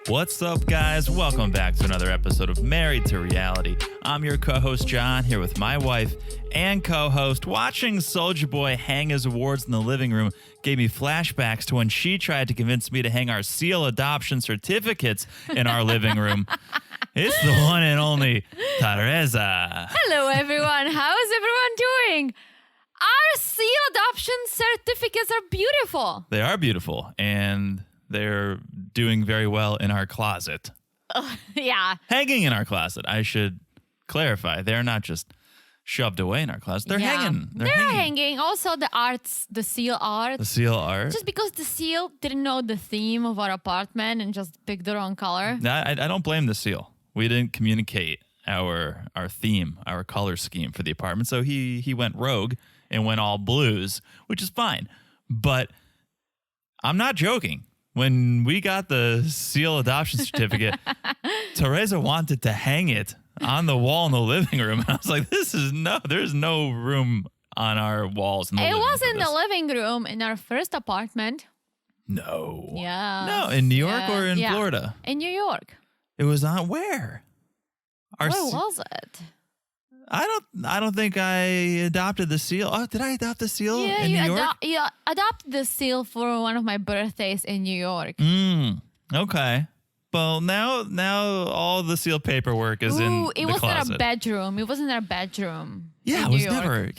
What's up, guys? Welcome back to another episode of Married to Reality. I'm your co-host, John, here with my wife and co-host. Watching Soulja Boy hang his awards in the living room gave me flashbacks to when she tried to convince me to hang our seal adoption certificates in our living room. It's the one and only Teresa. Hello, everyone. How is everyone doing? Our seal adoption certificates are beautiful. They are beautiful, and they're doing very well in our closet. Yeah. Hanging in our closet. I should clarify. They're not just shoved away in our closet. They're hanging. They're hanging. Also, the arts, the seal art. The seal art. Just because the seal didn't know the theme of our apartment and just picked the wrong color. I don't blame the seal. We didn't communicate our theme, our color scheme for the apartment. So he went rogue and went all blues, which is fine. But I'm not joking. When we got the seal adoption certificate, Teresa wanted to hang it on the wall in the living room. I was like, there's no room on our walls in the living room. It was in the living room in our first apartment. No. Yeah. No, in New York or in Florida? In New York. It was on where? Where was it? I don't think I adopted the seal. Oh, did I adopt the seal in New York? You adopted the seal for one of my birthdays in New York. Okay. Well, now all the seal paperwork is in the closet. It was in our bedroom. It was in our bedroom. Yeah, in it was New York. never.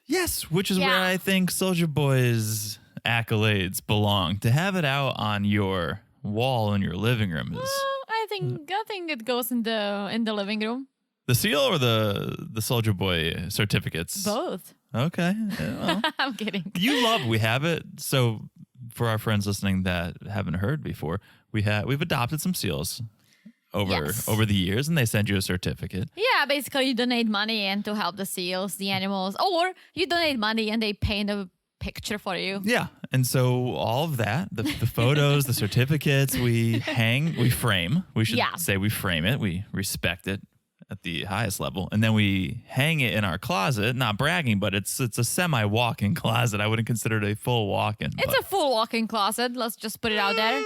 Yes. Which is where I think Soulja Boy's accolades belong. To have it out on your wall in your living room is. I think it goes in the living room. The seal or the Soulja Boy certificates? Both. Okay. Well, I'm kidding. we have it. So for our friends listening that haven't heard before, we've adopted some seals over the years, and they send you a certificate. Yeah, basically you donate money and to help the seals, the animals, or you donate money and they paint a picture for you. Yeah. And so all of that, the photos, the certificates, we frame. We should say we frame it. We respect it at the highest level. And then we hang it in our closet, not bragging, but it's a semi-walk-in closet. I wouldn't consider it a full walk-in. It's a full walk-in closet. Let's just put it out there.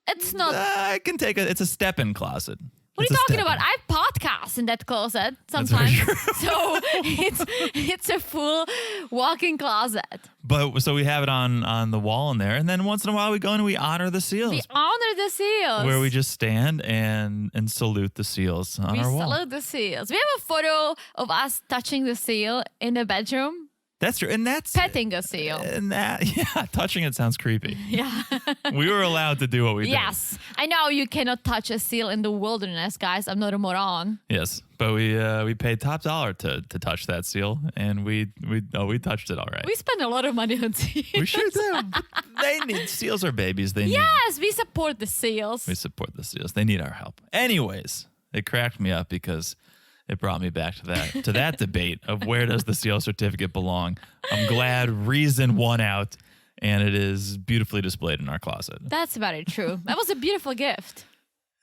It's not. I can take it's a step-in closet. What are you talking about? I podcast in that closet sometimes. So it's a full walk-in closet. But so we have it on the wall in there, and then once in a while we go in and we honor the seals. We honor the seals. Where we just stand and salute the seals on our wall. We salute the seals. We have a photo of us touching the seal in the bedroom. That's true. And that's petting a seal. And touching it sounds creepy. Yeah. We were allowed to do what we did. Yes. I know you cannot touch a seal in the wilderness, guys. I'm not a moron. Yes. But we paid top dollar to touch that seal, and we touched it all right. We spend a lot of money on seals. We sure do. Seals are babies. Yes, we support the seals. We support the seals. They need our help. Anyways, it cracked me up because it brought me back to that debate of where does the seal certificate belong. I'm glad reason won out, and it is beautifully displayed in our closet. That's very true. That was a beautiful gift.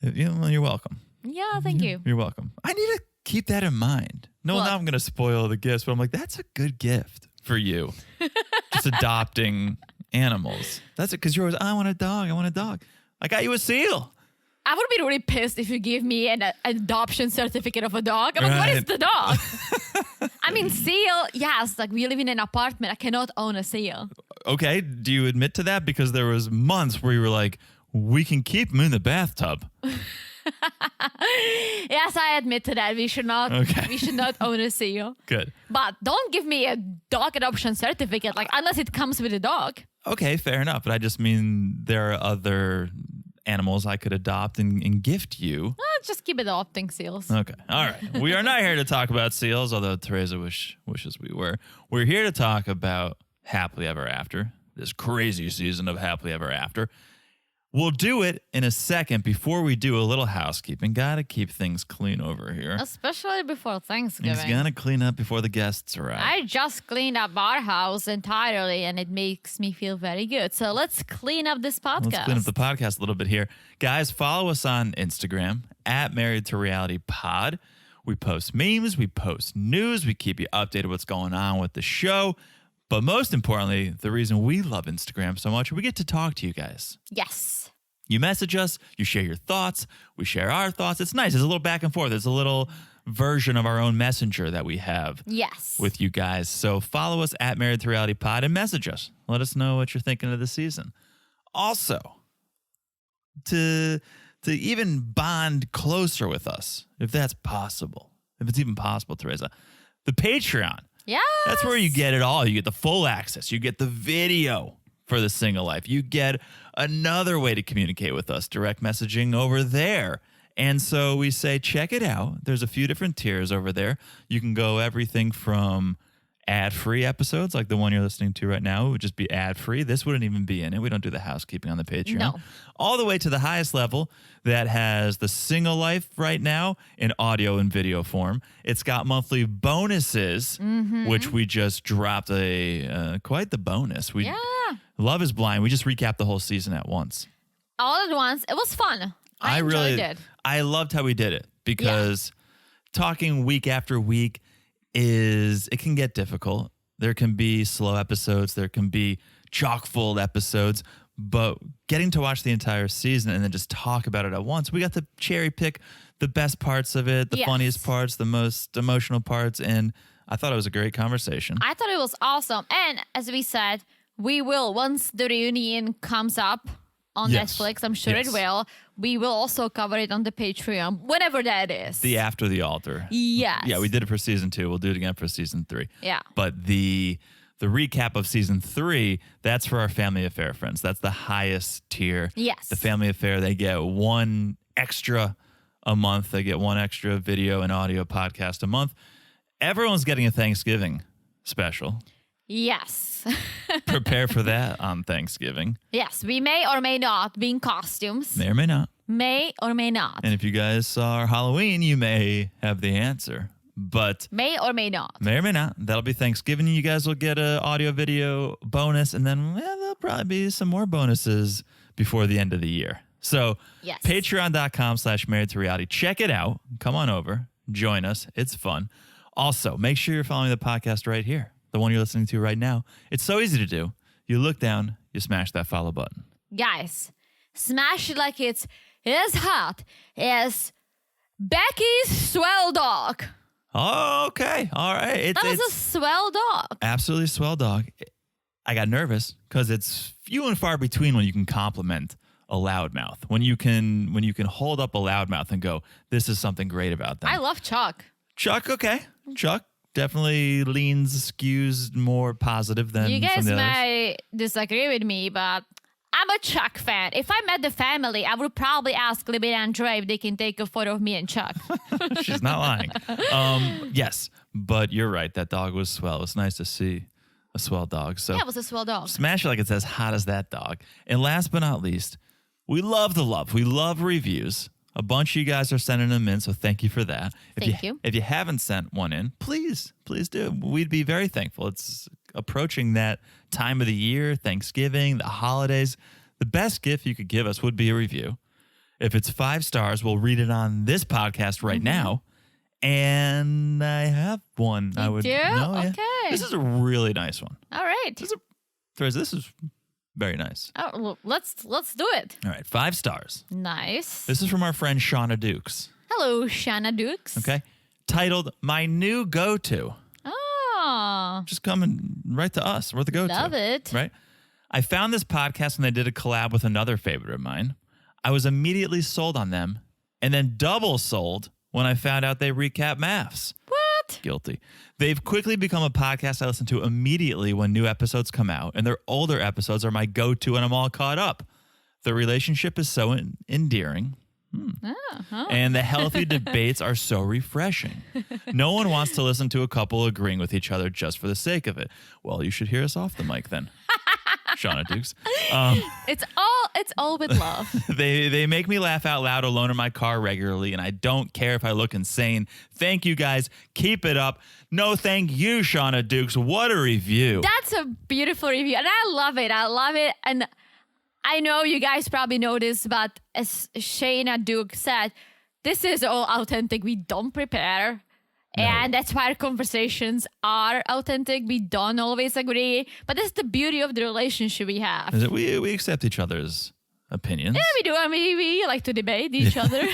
You're welcome. Yeah, thank you. You're welcome. I need to keep that in mind. No, now I'm going to spoil the gifts, but I'm like, that's a good gift for you. Just adopting animals. That's it, because you're always, I want a dog. I got you a seal. I would be really pissed if you give me an adoption certificate of a dog. I'm like, what is the dog? I mean, seal, yes, like we live in an apartment. I cannot own a seal. Okay, do you admit to that? Because there was months where you were like, we can keep them in the bathtub. Yes, I admit to that. We should not own a seal. Good. But don't give me a dog adoption certificate, like unless it comes with a dog. Okay, fair enough. But I just mean there are other animals I could adopt and gift you. Just keep adopting seals. Okay. All right. We are not here to talk about seals, although Teresa wishes we were. We're here to talk about Happily Ever After, this crazy season of Happily Ever After. We'll do it in a second. Before we do, a little housekeeping. Got to keep things clean over here. Especially before Thanksgiving. He's going to clean up before the guests arrive. I just cleaned up our house entirely, and it makes me feel very good. So let's clean up this podcast. Let's clean up the podcast a little bit here. Guys, follow us on Instagram, @MarriedToRealityPod. We post memes. We post news. We keep you updated what's going on with the show. But most importantly, the reason we love Instagram so much, we get to talk to you guys. Yes. You message us, you share your thoughts, we share our thoughts. It's nice. There's a little back and forth. There's a little version of our own messenger that we have Yes. with you guys. So follow us at Married to Reality Pod and message us. Let us know what you're thinking of the season. Also, to even bond closer with us, if that's possible, if it's even possible, Teresa, the Patreon. Yeah. That's where you get it all. You get the full access. You get the video for the single life. You get another way to communicate with us, direct messaging over there. And so we say, check it out. There's a few different tiers over there. You can go everything from ad-free episodes, like the one you're listening to right now. It would just be ad-free. This wouldn't even be in it. We don't do the housekeeping on the Patreon. No. All the way to the highest level that has the single life right now in audio and video form. It's got monthly bonuses, which we just dropped quite the bonus. Love is Blind. We just recapped the whole season at once. All at once. It was fun. I enjoyed it. I loved how we did it because talking week after week it can get difficult. There can be slow episodes. There can be chock-full episodes. But getting to watch the entire season and then just talk about it at once, we got to cherry pick the best parts of it, the funniest parts, the most emotional parts. And I thought it was a great conversation. I thought it was awesome. And as we said, we will, once the reunion comes up on Netflix, I'm sure it will, we will also cover it on the Patreon, whenever that is. The After the Altar. Yes. Yeah, we did it for season 2. We'll do it again for season 3. Yeah. But the recap of season 3, that's for our Family Affair friends. That's the highest tier. Yes. The Family Affair, they get one extra a month. They get one extra video and audio podcast a month. Everyone's getting a Thanksgiving special. Yes. Prepare for that on Thanksgiving. Yes, we may or may not be in costumes. May or may not. May or may not. And if you guys saw our Halloween, you may have the answer. But may or may not. May or may not. That'll be Thanksgiving. You guys will get an audio video bonus. And then there'll probably be some more bonuses before the end of the year. So patreon.com/married to reality. Check it out. Come on over. Join us. It's fun. Also, make sure you're following the podcast right here. The one you're listening to right now. It's so easy to do. You look down, you smash that follow button. Guys, smash it like it's as hot as Becky's swell dog. Oh, okay. All right. That was a swell dog. Absolutely swell dog. I got nervous because it's few and far between when you can compliment a loudmouth. When you can hold up a loudmouth and go, this is something great about them. I love Chuck. Chuck, okay. Chuck definitely skews more positive than you guys some of the may disagree with me, but I'm a Chuck fan. If I met the family, I would probably ask Libby and Andrei if they can take a photo of me and Chuck. She's not lying. Yes, but you're right. That dog was swell. It's nice to see a swell dog. So yeah, it was a swell dog. Smash it like it's as hot as that dog. And last but not least, we love the love. We love reviews. A bunch of you guys are sending them in, so thank you for that. Thank you. If you haven't sent one in, please do. We'd be very thankful. It's approaching that time of the year, Thanksgiving, the holidays. The best gift you could give us would be a review. If it's 5 stars, we'll read it on this podcast right now. And I have one. You do? Okay. This is a really nice one. All right. This is very nice. Oh, well, let's do it. All right, 5 stars. Nice. This is from our friend Shauna Dukes. Hello, Shanna Dukes. Okay. Titled My New Go-To. Oh. Just coming right to us. We're the go-to. Love it. Right? I found this podcast when they did a collab with another favorite of mine. I was immediately sold on them and then double sold when I found out they recap MAFs. What? Guilty. They've quickly become a podcast I listen to immediately when new episodes come out, and their older episodes are my go-to and I'm all caught up. The relationship is so endearing. And the healthy debates are so refreshing. No one wants to listen to a couple agreeing with each other just for the sake of it. Well, you should hear us off the mic then. Shauna Dukes. It's all with love. They make me laugh out loud alone in my car regularly, and I don't care if I look insane. Thank you guys. Keep it up. No, thank you, Shauna Dukes. What a review. That's a beautiful review, and I love it. And I know you guys probably know this, but as Shayna Duke said, this is all authentic. We don't prepare. No. And that's why our conversations are authentic. We don't always agree. But that's the beauty of the relationship we have. We accept each other's opinions. Yeah, we do. I mean, we like to debate each other.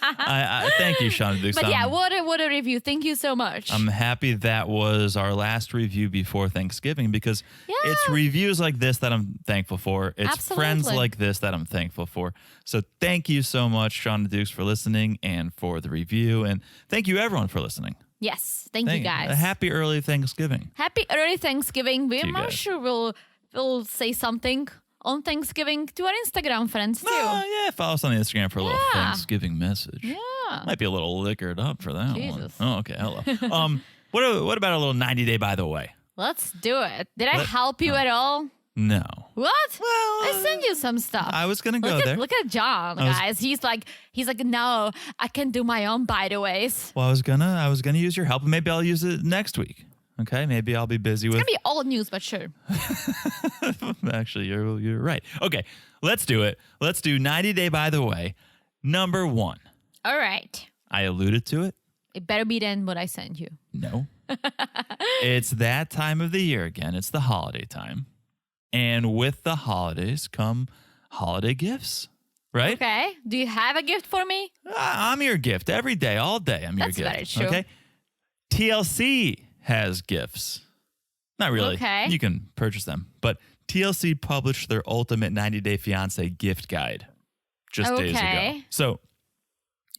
I thank you, Sean Dukes. But yeah, what a review. Thank you so much. I'm happy that was our last review before Thanksgiving because it's reviews like this that I'm thankful for. It's friends like this that I'm thankful for. So thank you so much, Sean Dukes, for listening and for the review. And thank you, everyone, for listening. Yes. Thank you, guys. A happy early Thanksgiving. Happy early Thanksgiving. I'm sure we'll say something on Thanksgiving to our Instagram friends too. Yeah, follow us on Instagram for a little Thanksgiving message. Yeah. Might be a little liquored up for that Jesus. one. Oh, okay. Hello. What about a little 90-day by the way? Let's do it. Did I help you at all? No. What? Well, I sent you some stuff. I was gonna go there. Look at John, guys. He's like, no, I can do my own by the ways. Well, I was gonna use your help, and maybe I'll use it next week. Okay, maybe I'll be busy with. It's gonna be old news, but sure. Actually, you're right. Okay, let's do it. Let's do 90-day by the way. Number 1. All right. I alluded to it. It better be then what I sent you. No. It's that time of the year again. It's the holiday time. And with the holidays come holiday gifts, right? Okay. Do you have a gift for me? I'm your gift every day, all day. I'm your gift. That's very true. Okay. TLC has gifts. Not really. Okay. You can purchase them. But TLC published their ultimate 90-day fiance gift guide just days ago. So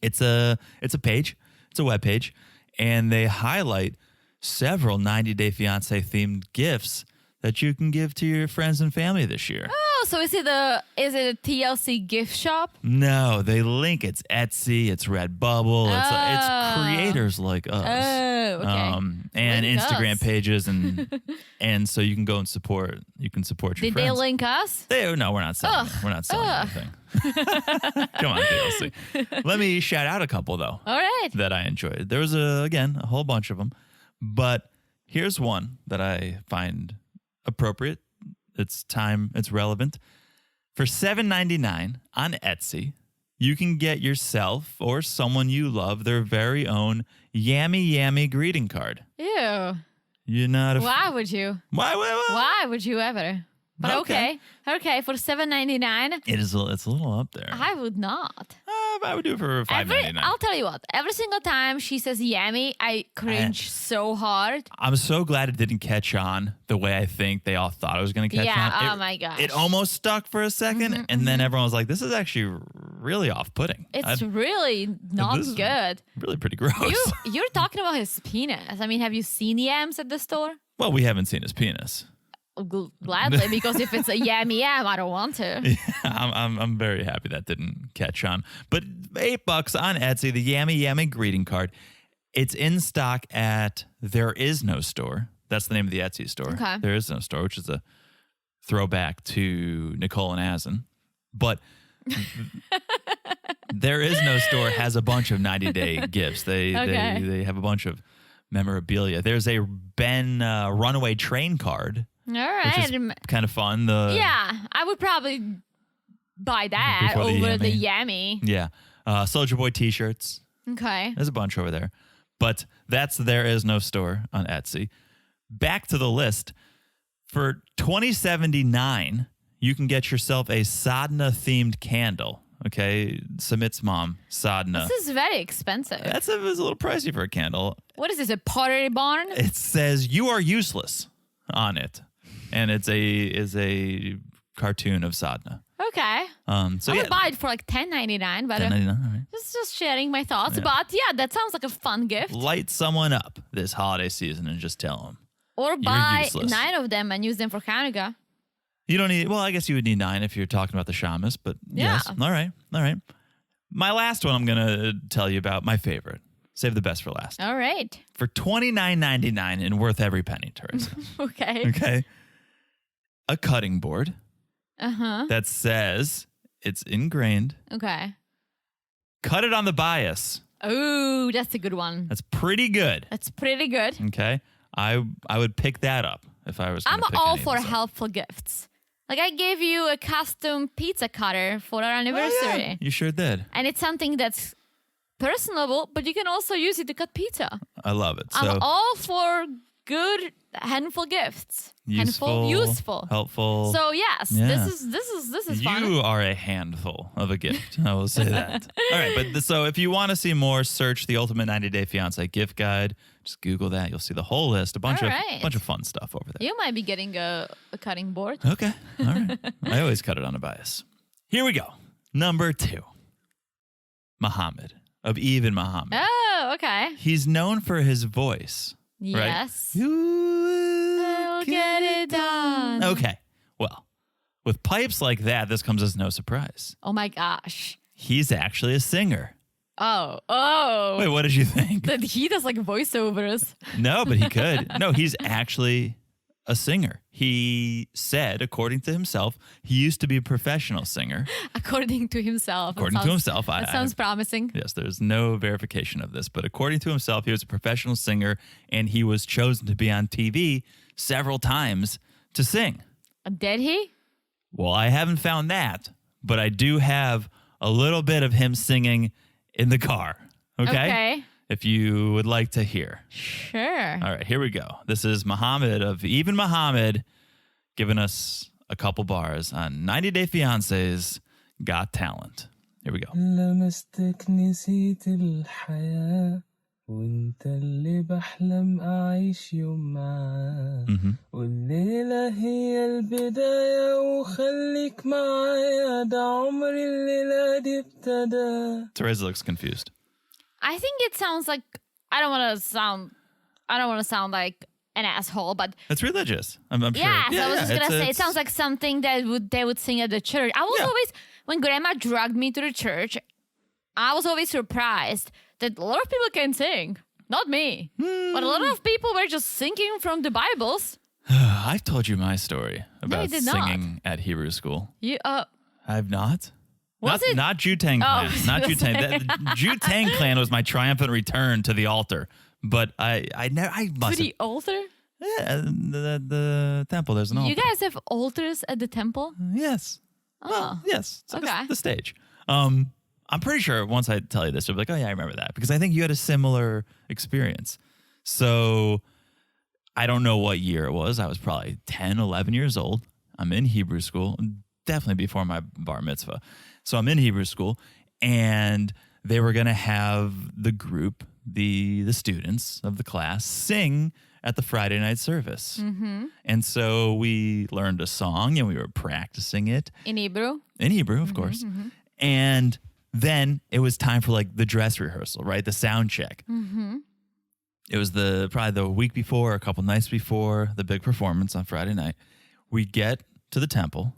it's a page. It's a web page. And they highlight several 90-day fiance themed gifts that you can give to your friends and family this year. Oh, so is it a TLC gift shop? No, they link. It's Etsy, it's Redbubble, it's creators like us. Oh, okay. And Link Instagram us. pages and so you can go and support. You can support your Did friends. they link us? No, we're not selling. We're not selling anything. Come on, TLC. Let me shout out a couple though. All right. That I enjoyed. There was a whole bunch of them, but here's one that I find appropriate. It's relevant. For $7.99 on Etsy, you can get yourself or someone you love their very own Yammy greeting card. Ew. You're not a Why would you? Why? Why would you ever? But okay, for $7.99. It's a little up there. I would not. I would do it for $5.99. I'll tell you what. Every single time she says yummy, I cringe so hard. I'm so glad it didn't catch on the way I think they all thought it was going to catch on. Yeah. Oh my gosh. It almost stuck for a second, and then everyone was like, "This is actually really off-putting." It's really not this is good. Really pretty gross. You're talking about his penis. I mean, have you seen yams at the store? Well, we haven't seen his penis. Gladly, because if it's a yam, I don't want to. Yeah, I'm very happy that didn't catch on. But $8 on Etsy, the Yammy greeting card. It's in stock at There Is No Store. That's the name of the Etsy store. Okay. There Is No Store, which is a throwback to Nicole and Asin. But There Is No Store has a bunch of 90-day gifts. They have a bunch of memorabilia. There's a Ben Runaway Train card. All right. Which is kind of fun. I would probably buy that over the yummy. Yeah. Soulja Boy t-shirts. Okay. There's a bunch over there. But that's There Is No Store on Etsy. Back to the list. For $20.79, you can get yourself a Sadhana-themed candle. Okay? Sumit's mom, Sadhana. This is very expensive. It's a little pricey for a candle. What is this, a pottery barn? It says, "You are useless" on it. And it's a cartoon of Sadhana. Okay. I would buy it for like $10.99, but $10.99, all right. just sharing my thoughts. Yeah. But yeah, that sounds like a fun gift. Light someone up this holiday season and just tell them. Or buy 9 of them and use them for Hanukkah. You don't need, well, I guess you would need 9 if you're talking about the shamus, but yes. All right. My last one I'm going to tell you about, my favorite. Save the best for last. All right. For $29.99 and worth every penny, Teresa. Okay. A cutting board. That says it's ingrained. Okay. Cut it on the bias. Ooh, that's a good one. That's pretty good. Okay. I would pick that up if I was. I'm all for helpful gifts. Like I gave you a custom pizza cutter for our anniversary. Oh, yeah. You sure did. And it's something that's personable, but you can also use it to cut pizza. I love it. I'm all for good handful gifts. Useful. Helpful. So yes, Yeah. this is fun. You are a handful of a gift. I will say that. All right, but so if you want to see more, search the Ultimate 90 Day Fiancé gift guide. Just Google that. You'll see the whole list. A bunch of fun stuff over there. You might be getting a cutting board. Okay. All right. I always cut it on a bias. Here we go. Number 2. Muhammad of Eve and Muhammad. Oh, okay. He's known for his voice. Yes. Right? I'll get it done. Okay. Well, with pipes like that, this comes as no surprise. Oh my gosh. He's actually a singer. Oh. Wait, what did you think? That he does like voiceovers. No, but he could. No, he's actually a singer. He said, according to himself, he used to be a professional singer. According to himself. According to himself. That sounds promising. Yes, there's no verification of this, but according to himself, he was a professional singer and he was chosen to be on TV several times to sing. Did he? Well, I haven't found that, but I do have a little bit of him singing in the car. Okay? If you would like to hear. Sure. All right, here we go. This is Muhammad of Even Muhammad giving us a couple bars on 90 Day Fiancé's Got Talent. Here we go. لمستك نسيت الحياة وانت اللي بحلم أعيش يوم معاه والليلة هي البداية وخليك معايا ده عمري الليلة دي ابتدى. Teresa looks confused. I think it sounds like I don't want to sound like an asshole, but It's religious. I'm sure. yeah, so I was just gonna say it it's- sounds like something that they would sing at the church. I was always, when grandma dragged me to the church, I was always surprised that a lot of people can sing. Not me. But a lot of people were just singing from the Bibles. I've told you my story about did not. singing at Hebrew school. You I've not. Was not, it? Not Jutang clan. Oh, Not Jutang. The Jutang clan was my triumphant return to the altar. But I to must the altar? Yeah, the temple. There's an altar. You guys have altars at the temple? Yes. Oh. Well, yes. It's like Okay. the stage. I'm pretty sure once I tell you this, you'll be like, oh, yeah, I remember that. Because I think you had a similar experience. So I don't know what year it was. I was probably 10, 11 years old. I'm in Hebrew school, definitely before my bar mitzvah. So I'm in Hebrew school, and they were going to have the group, the students of the class, sing at the Friday night service. And so we learned a song, and we were practicing it. In Hebrew? In Hebrew, of course. And then it was time for like the dress rehearsal, right? The sound check. It was probably the week before, a couple nights before the big performance on Friday night. We get to the temple,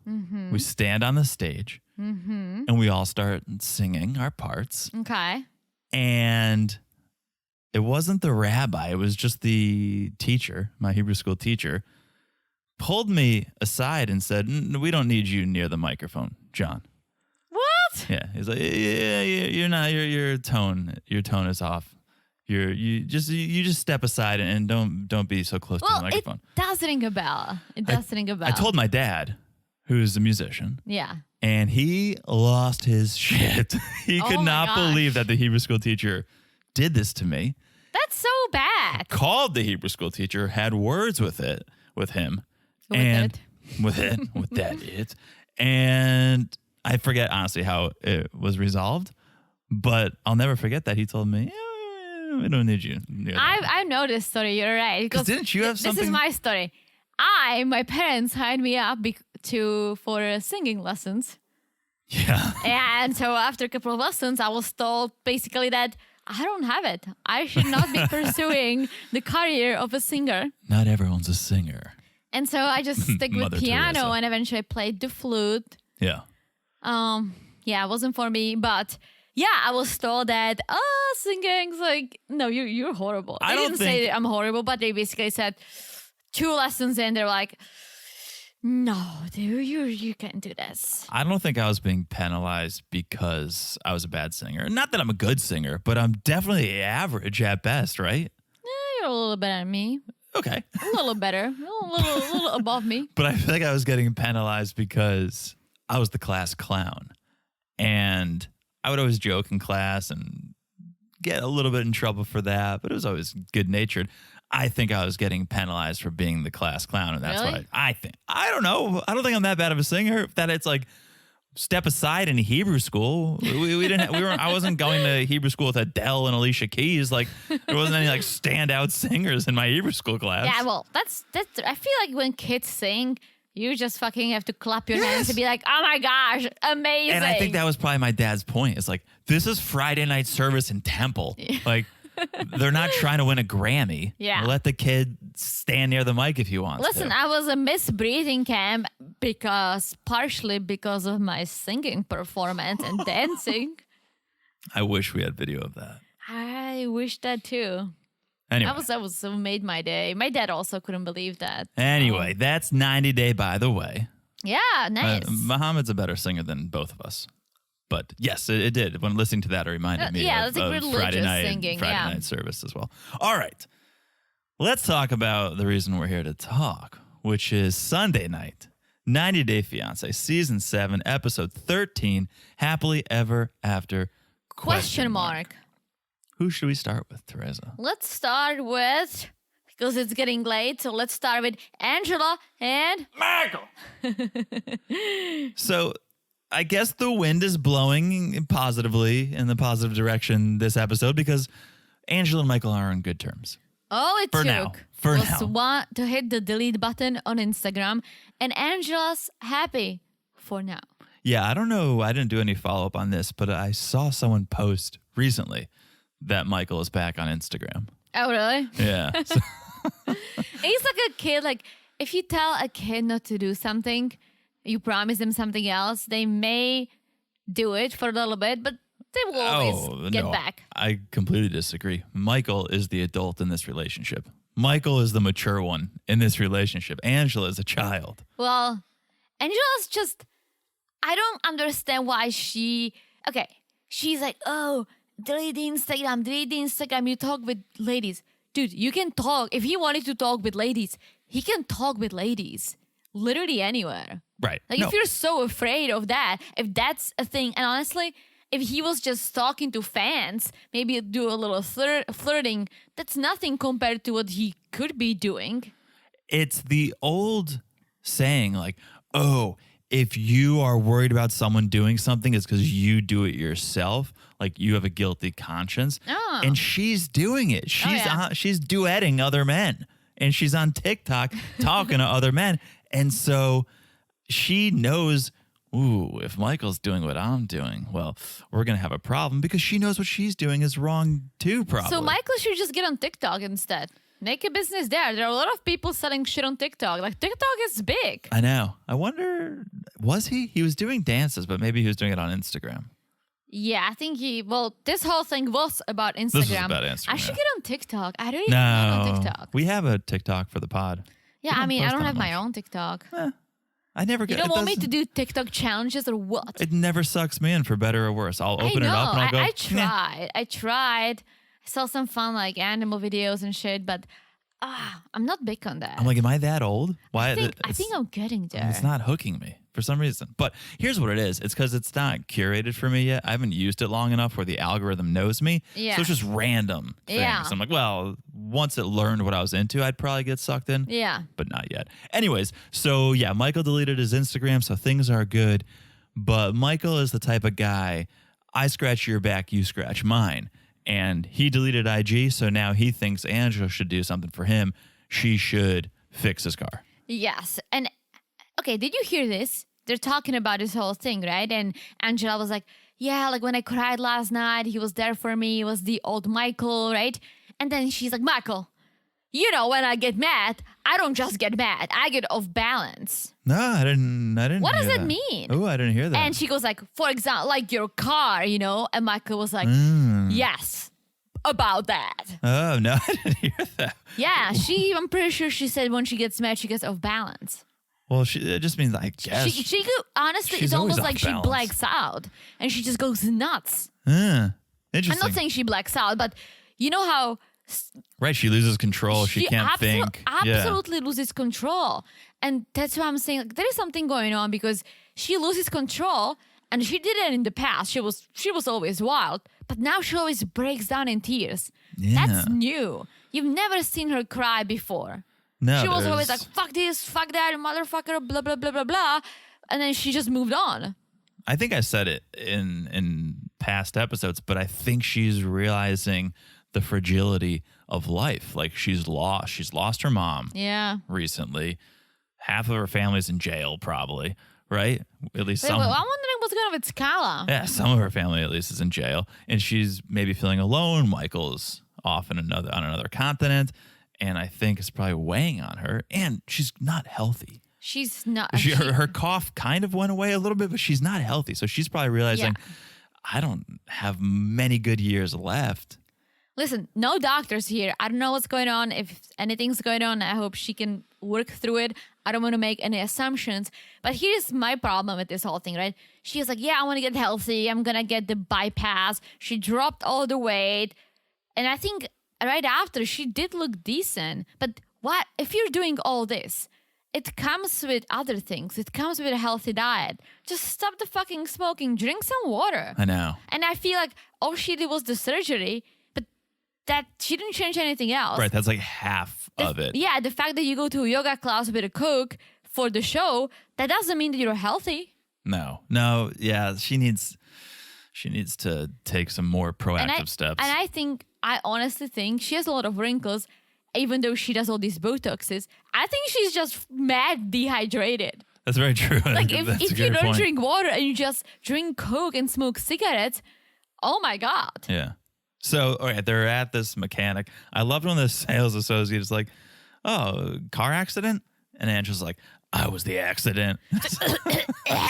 we stand on the stage, and we all start singing our parts. Okay. And it wasn't the rabbi, it was just the teacher, my Hebrew school teacher, pulled me aside and said, we don't need you near the microphone, John. What? Yeah, he's like, yeah, you're not. Your tone is off. You just step aside and don't be so close to the Well, microphone. it does ring a bell. It does ring a bell. I told my dad, who's a musician, Yeah. and he lost his shit. He Oh could my not gosh. believe that the Hebrew school teacher did this to me. That's so bad. Called the Hebrew school teacher, had words with him, With it, and I forget honestly how it was resolved, but I'll never forget that he told me, we don't need you near that. I know this story. You're right. Because didn't you have This something? is my story. My parents hired me up for singing lessons. Yeah. And so after a couple of lessons, I was told basically that I don't have it. I should not be pursuing the career of a singer. Not everyone's a singer. And so I just stick with Mother piano Teresa. and eventually played the flute. Yeah. Yeah, it wasn't for me, but yeah, I was told that singing's like, no, you're horrible. They I don't didn't say that I'm horrible, but they basically said 2 lessons in, they're like, no, dude, you can't do this. I don't think I was being penalized because I was a bad singer. Not that I'm a good singer, but I'm definitely average at best, right? You're a little better than me. Okay. A little better. A little above me. But I feel like I was getting penalized because I was the class clown. And I would always joke in class and get a little bit in trouble for that, but it was always good natured. I think I was getting penalized for being the class clown, and that's Really? what I think. I don't know. I don't think I'm that bad of a singer. That it's like step aside in Hebrew school. We didn't. We weren't. I wasn't going to Hebrew school with Adele and Alicia Keys. Like there wasn't any like standout singers in my Hebrew school class. Yeah, well, that's. I feel like when kids sing, you just fucking have to clap your hands and be like, "Oh my gosh, amazing!" And I think that was probably my dad's point. It's like this is Friday night service in temple. Like. They're not trying to win a Grammy. Yeah. Let the kid stand near the mic if he wants Listen, to. I was a Miss Breathing Camp partially because of my singing performance and dancing. I wish we had video of that. I wish that too. Anyway. That was so made my day. My dad also couldn't believe that. Anyway, that's 90 Day, by the way. Yeah, nice. Muhammad's a better singer than both of us. But yes, it did. When listening to that, it reminded me yeah, of, it's like of religious Friday night singing, Friday yeah. night service as well. All right. Let's talk about the reason we're here to talk, which is Sunday night, 90 Day Fiancé, Season 7, Episode 13, Happily Ever After, Question mark. Who should we start with, Teresa? Let's start with, because it's getting late, so let's start with Angela and Michael! So, I guess the wind is blowing positively in the positive direction this episode because Angela and Michael are on good terms. all it For took now. For was now. to hit the delete button on Instagram, and Angela's happy for now. Yeah, I don't know. I didn't do any follow-up on this, but I saw someone post recently that Michael is back on Instagram. Oh, really? Yeah. So- He's like a kid. Like, if you tell a kid not to do something, you promise them something else, they may do it for a little bit, but they will always get back. I completely disagree. Michael is the adult in this relationship. Michael is the mature one in this relationship. Angela is a child. Well, Angela's just, I don't understand why she's like, oh, delete the Instagram, you talk with ladies. Dude, you can talk. If he wanted to talk with ladies, he can talk with ladies. Literally anywhere. Right. Like, if you're so afraid of that, if that's a thing, and honestly, if he was just talking to fans, maybe do a little flirting, that's nothing compared to what he could be doing. It's the old saying like, oh, if you are worried about someone doing something, it's because you do it yourself. Like you have a guilty conscience. Oh. And she's doing it. She's she's duetting other men. And she's on TikTok talking to other men. And so she knows, ooh, if Michael's doing what I'm doing, well, we're going to have a problem because she knows what she's doing is wrong too, probably. So Michael should just get on TikTok instead. Make a business there. There are a lot of people selling shit on TikTok. Like, TikTok is big. I know. I wonder, was he? He was doing dances, but maybe he was doing it on Instagram. Yeah, I think this whole thing was about Instagram. This was about Instagram. I should yeah. get on TikTok. I don't even get on TikTok. We have a TikTok for the pod. Yeah, We I mean, I post don't on have much. my own TikTok. I never get You don't it. want me to doesn't- do TikTok challenges or what? It never sucks me in for better or worse. I'll I open know. it up and I'll go. I "Nah." tried. I saw some fun like animal videos and shit, but I'm not big on that. I'm like, am I that old? Why? I think I'm getting there. It's not hooking me for some reason. But here's what it is. It's because it's not curated for me yet. I haven't used it long enough where the algorithm knows me. Yeah. So it's just random things. Yeah. I'm like, well, once it learned what I was into, I'd probably get sucked in. Yeah. But not yet. Anyways, so yeah, Michael deleted his Instagram, so things are good. But Michael is the type of guy, I scratch your back, you scratch mine. And he deleted IG, so now he thinks Angela should do something for him. She should fix his car. Yes. And okay, did you hear this? They're talking about this whole thing, right? And Angela was like, yeah, like when I cried last night, he was there for me. It was the old Michael, right? And then she's like, Michael, you know, when I get mad, I don't just get mad. I get off balance. No, I didn't. What hear does that that mean? Oh, I didn't hear that. And she goes like, for example, like your car, you know? And Michael was like, yes, about that. Oh, no, I didn't hear that. Yeah, I'm pretty sure she said when she gets mad, she gets off balance. Well, it just means, I guess. She could, honestly, She's it's almost always like off she balance. blacks out and she just goes nuts. Interesting. I'm not saying she blacks out, but you know how Right, she loses control. She can't think. Yeah. absolutely loses control. And that's why I'm saying like, there is something going on because she loses control and she did it in the past. She was always wild, but now she always breaks down in tears. Yeah. That's new. you've never seen her cry before. No, She was always there's- like, fuck this, fuck that, motherfucker, blah, blah, blah, blah, blah. And then she just moved on. I think I said it in past episodes, but I think she's realizing the fragility of life. Like she's lost her mom Yeah. recently. Half of her family's in jail, probably, right? At least Wait, some. I'm wondering what's going on with Scala. Yeah, some of her family at least is in jail, and she's maybe feeling alone. Michael's off on another continent, and I think it's probably weighing on her. And she's not healthy. She's not. Her cough kind of went away a little bit, but she's not healthy. So she's probably realizing, I don't have many good years left. Listen, no doctors here. I don't know what's going on. If anything's going on, I hope she can work through it. I don't want to make any assumptions. But here's my problem with this whole thing, right? She's like, yeah, I want to get healthy. I'm going to get the bypass. She dropped all the weight. And I think right after, she did look decent. But what if you're doing all this? It comes with other things. It comes with a healthy diet. Just stop the fucking smoking. Drink some water. I know. And I feel like all she did was the surgery. That she didn't change anything else. Right, that's like half of it. Yeah, the fact that you go to a yoga class with a cook for the show, that doesn't mean that you're healthy. No, yeah, she needs to take some more proactive steps. And I honestly think she has a lot of wrinkles, even though she does all these Botoxes. I think she's just mad dehydrated. That's very true. Like That's if a you good don't point. drink water and you just drink Coke and smoke cigarettes, oh my God. Yeah. So, all right, they're at this mechanic. I loved when the sales associate is like, oh, car accident? And Angela's like, I was the accident. It's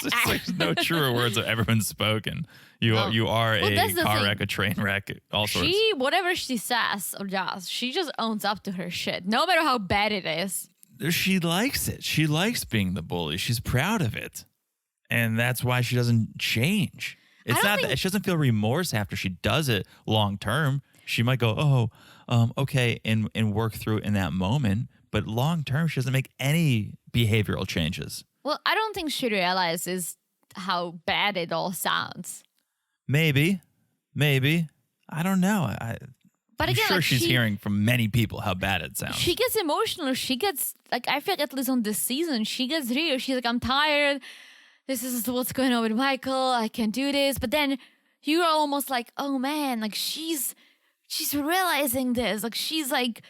just like no truer words have ever been spoken. You are that's a the car thing. wreck, a train wreck, all sorts. Whatever she says or does, she just owns up to her shit, no matter how bad it is. She likes it. She likes being the bully. She's proud of it. And that's why she doesn't change. It's not that she doesn't feel remorse after she does it long term. She might go, okay, and work through it in that moment. But long term, she doesn't make any behavioral changes. Well, I don't think she realizes how bad it all sounds. Maybe. I don't know. But I'm again, sure like she's hearing from many people how bad it sounds. She gets emotional. She gets, like, I feel like at least on this season, she gets real. She's like, I'm tired. This is what's going on with Michael. I can't do this. But then you're almost like, oh man, like she's realizing this. Like she's like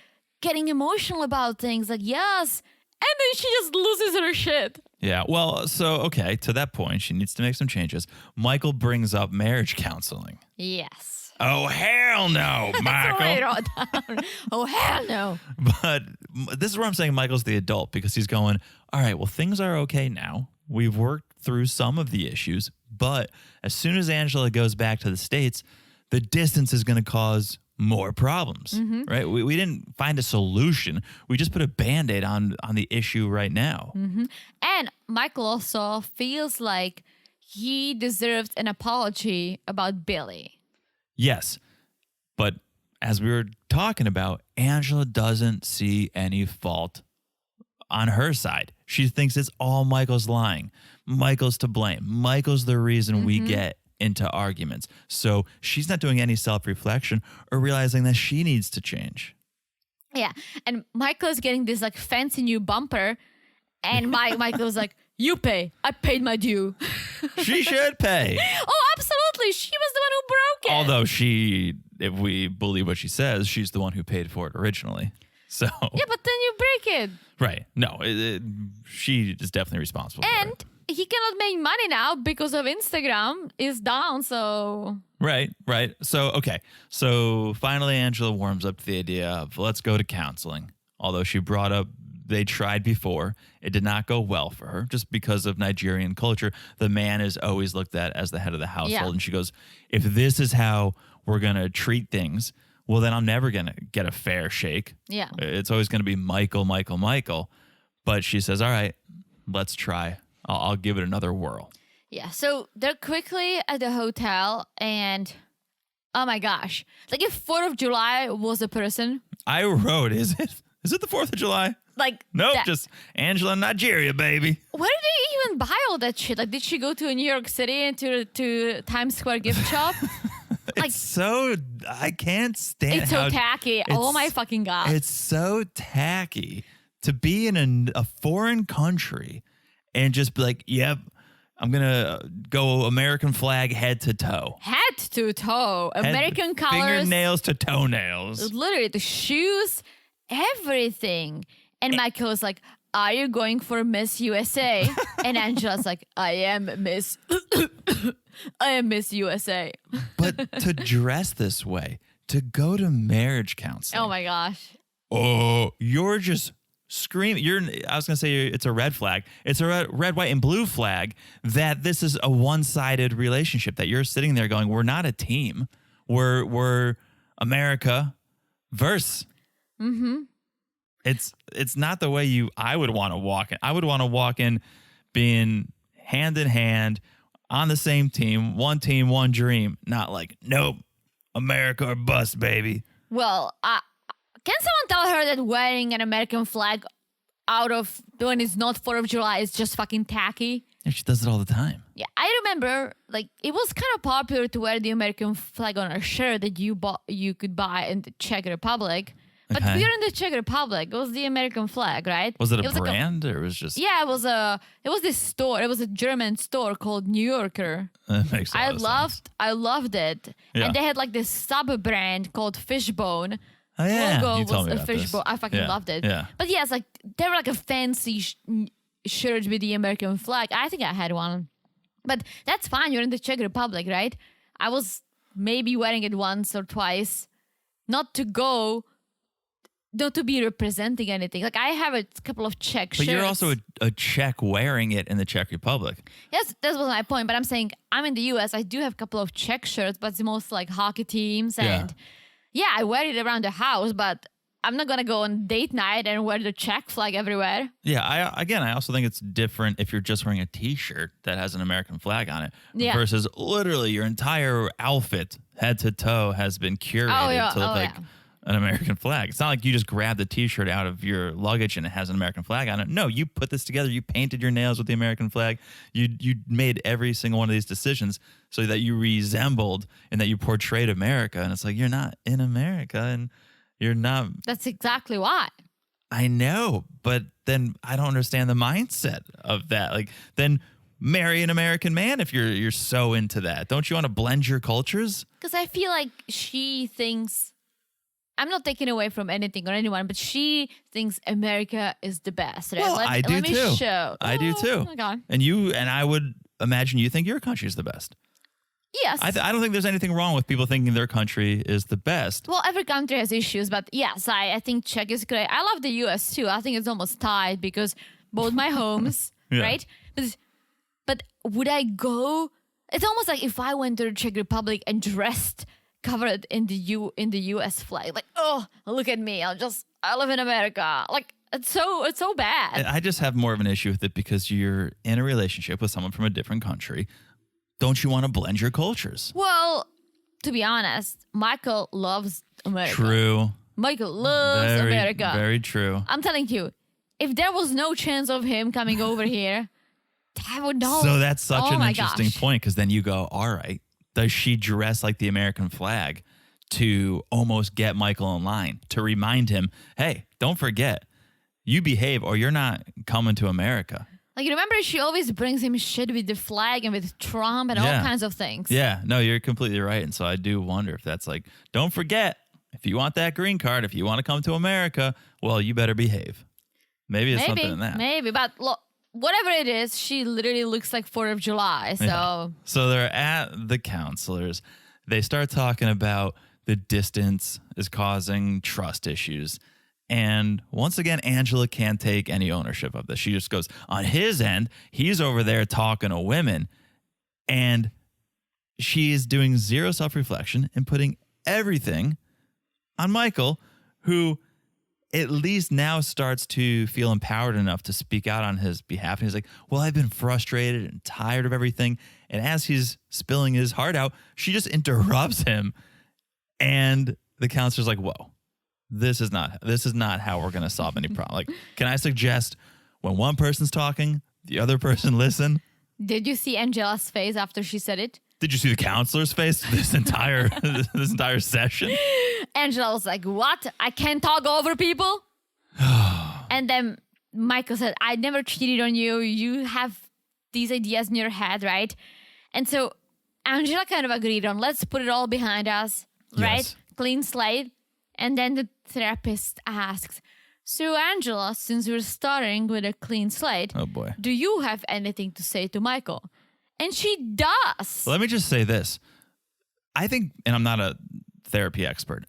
getting emotional about things. Like, yes. And then she just loses her shit. Yeah. Well, so, okay, to that point, she needs to make some changes. Michael brings up marriage counseling. Yes. Oh, hell no, That's what I Michael. wrote down. Oh, hell no. But this is where I'm saying Michael's the adult, because he's going, all right, well, things are okay now. We've worked through some of the issues, but as soon as Angela goes back to the States, the distance is going to cause more problems, right? We didn't find a solution. We just put a Band-Aid on the issue right now. And Michael also feels like he deserves an apology about Billy. Yes, but as we were talking about, Angela doesn't see any fault on her side. She thinks it's all Michael's lying. Michael's to blame. Michael's the reason we get into arguments. So she's not doing any self-reflection or realizing that she needs to change. Yeah. And Michael's getting this like fancy new bumper. And Michael's like, you pay. I paid my due. She should pay. Oh, absolutely. She was the one who broke it. Although she, if we believe what she says, she's the one who paid for it originally. So Yeah, but then you break it. right. No, she is definitely responsible for And it. he cannot make money now because of Instagram is down. So Right. So, okay. So finally, Angela warms up to the idea of let's go to counseling. Although she brought up they tried before. It did not go well for her just because of Nigerian culture. The man is always looked at as the head of the household. Yeah. And she goes, if this is how we're going to treat things, well, then I'm never going to get a fair shake. yeah. It's always going to be Michael. But she says, all right, let's try. I'll give it another whirl. Yeah. So they're quickly at the hotel and oh my gosh. Like if 4th of July was a person, I wrote, is it the 4th of July? like Nope, that- just Angela, Nigeria, baby. where did they even buy all that shit? Like, did she go to New York City and to Times Square gift shop? It's so, I can't stand It's so tacky. Oh my fucking God. It's so tacky to be in a foreign country and just be like, yep, I'm going to go American flag head to toe. Head to toe. American colors. Fingernails to toenails. Literally, the shoes, everything. And Michael was like, are you going for Miss USA? And Angela's like, I am Miss USA. But to dress this way, to go to marriage counseling. Oh my gosh. Oh, you're just screaming. I was going to say it's a red flag. It's a red, white, and blue flag that this is a one-sided relationship, that you're sitting there going, we're not a team. We're America verse. Mm-hmm. It's not the way I would want to walk in. I would want to walk in being hand in hand on the same team, one dream. Not like, nope, America or bust, baby. Well, can someone tell her that wearing an American flag out of when it's not 4th of July is just fucking tacky? Yeah, she does it all the time. Yeah, I remember like it was kind of popular to wear the American flag on a shirt that you could buy in the Czech Republic. But Okay. we're in the Czech Republic. It was the American flag, right? Was it a like brand or it was just? Yeah, it was this store. It was a German store called New Yorker. That makes a lot of sense. I loved it. Yeah. And they had like this sub brand called Fishbone. Oh, yeah. Logo You told was me a about this. fishbone. I fucking Yeah. loved it. Yeah. But yeah, it's like they were like a fancy shirt with the American flag. I think I had one. But that's fine. You're in the Czech Republic, right? I was maybe wearing it once or twice, not to be representing anything. Like I have a couple of Czech But shirts. you're also a Czech wearing it in the Czech Republic. Yes, that was my point. But I'm saying I'm in the US. I do have a couple of Czech shirts, but it's mostly like hockey teams. And yeah, I wear it around the house, but I'm not going to go on date night and wear the Czech flag everywhere. Yeah, I also think it's different if you're just wearing a T-shirt that has an American flag on it versus literally your entire outfit, head to toe, has been curated to look like an American flag. It's not like you just grab the T-shirt out of your luggage and it has an American flag on it. No, you put this together. You painted your nails with the American flag. You made every single one of these decisions so that you resembled and that you portrayed America. And it's like, you're not in America and you're not. That's exactly why. I know, but then I don't understand the mindset of that. Like, then marry an American man if you're so into that. Don't you want to blend your cultures? Because I feel like she thinks, I'm not taking away from anything or anyone, but she thinks America is the best. Right? Well, I do let me too. show. I do too. Oh my God. And I would imagine you think your country is the best. Yes. I don't think there's anything wrong with people thinking their country is the best. Well, every country has issues, but yes, I think Czech is great. I love the US too. I think it's almost tied because both my homes, Yeah. right? But would I go? It's almost like if I went to the Czech Republic and dressed covered in the US flag, like, oh, look at me, I live in America. Like it's so bad. I just have more of an issue with it because you're in a relationship with someone from a different country. Don't you want to blend your cultures? Well, to be honest, Michael loves America. True. Michael loves America. Very true. I'm telling you, if there was no chance of him coming over here, I would know. So that's such an interesting gosh. point because then you go, all right, does she dress like the American flag to almost get Michael in line, to remind him, hey, don't forget, you behave or you're not coming to America. Like, remember, she always brings him shit with the flag and with Trump and all kinds of things. Yeah, no, you're completely right. And so I do wonder if that's like, don't forget, if you want that green card, if you want to come to America, well, you better behave. Maybe it's something in that. Maybe, but look, whatever it is, she literally looks like 4th of July. So, So they're at the counselors. They start talking about the distance is causing trust issues. And once again, Angela can't take any ownership of this. She just goes, on his end, he's over there talking to women. And she is doing zero self-reflection and putting everything on Michael, who at least now starts to feel empowered enough to speak out on his behalf. And he's like, well, I've been frustrated and tired of everything. And as he's spilling his heart out, she just interrupts him. And the counselor's like, whoa. This is not how we're going to solve any problem. Like, can I suggest when one person's talking, the other person listen? Did you see Angela's face after she said it? Did you see the counselor's face this entire session? Angela was like, what? I can't talk over people? And then Michael said, I never cheated on you. You have these ideas in your head, right? And so Angela kind of agreed on, let's put it all behind us, right? Yes. Clean slate. And then the therapist asks, so Angela, since we're starting with a clean slate, Oh, boy. do you have anything to say to Michael? And she does. Let me just say this. I think, and I'm not a therapy expert,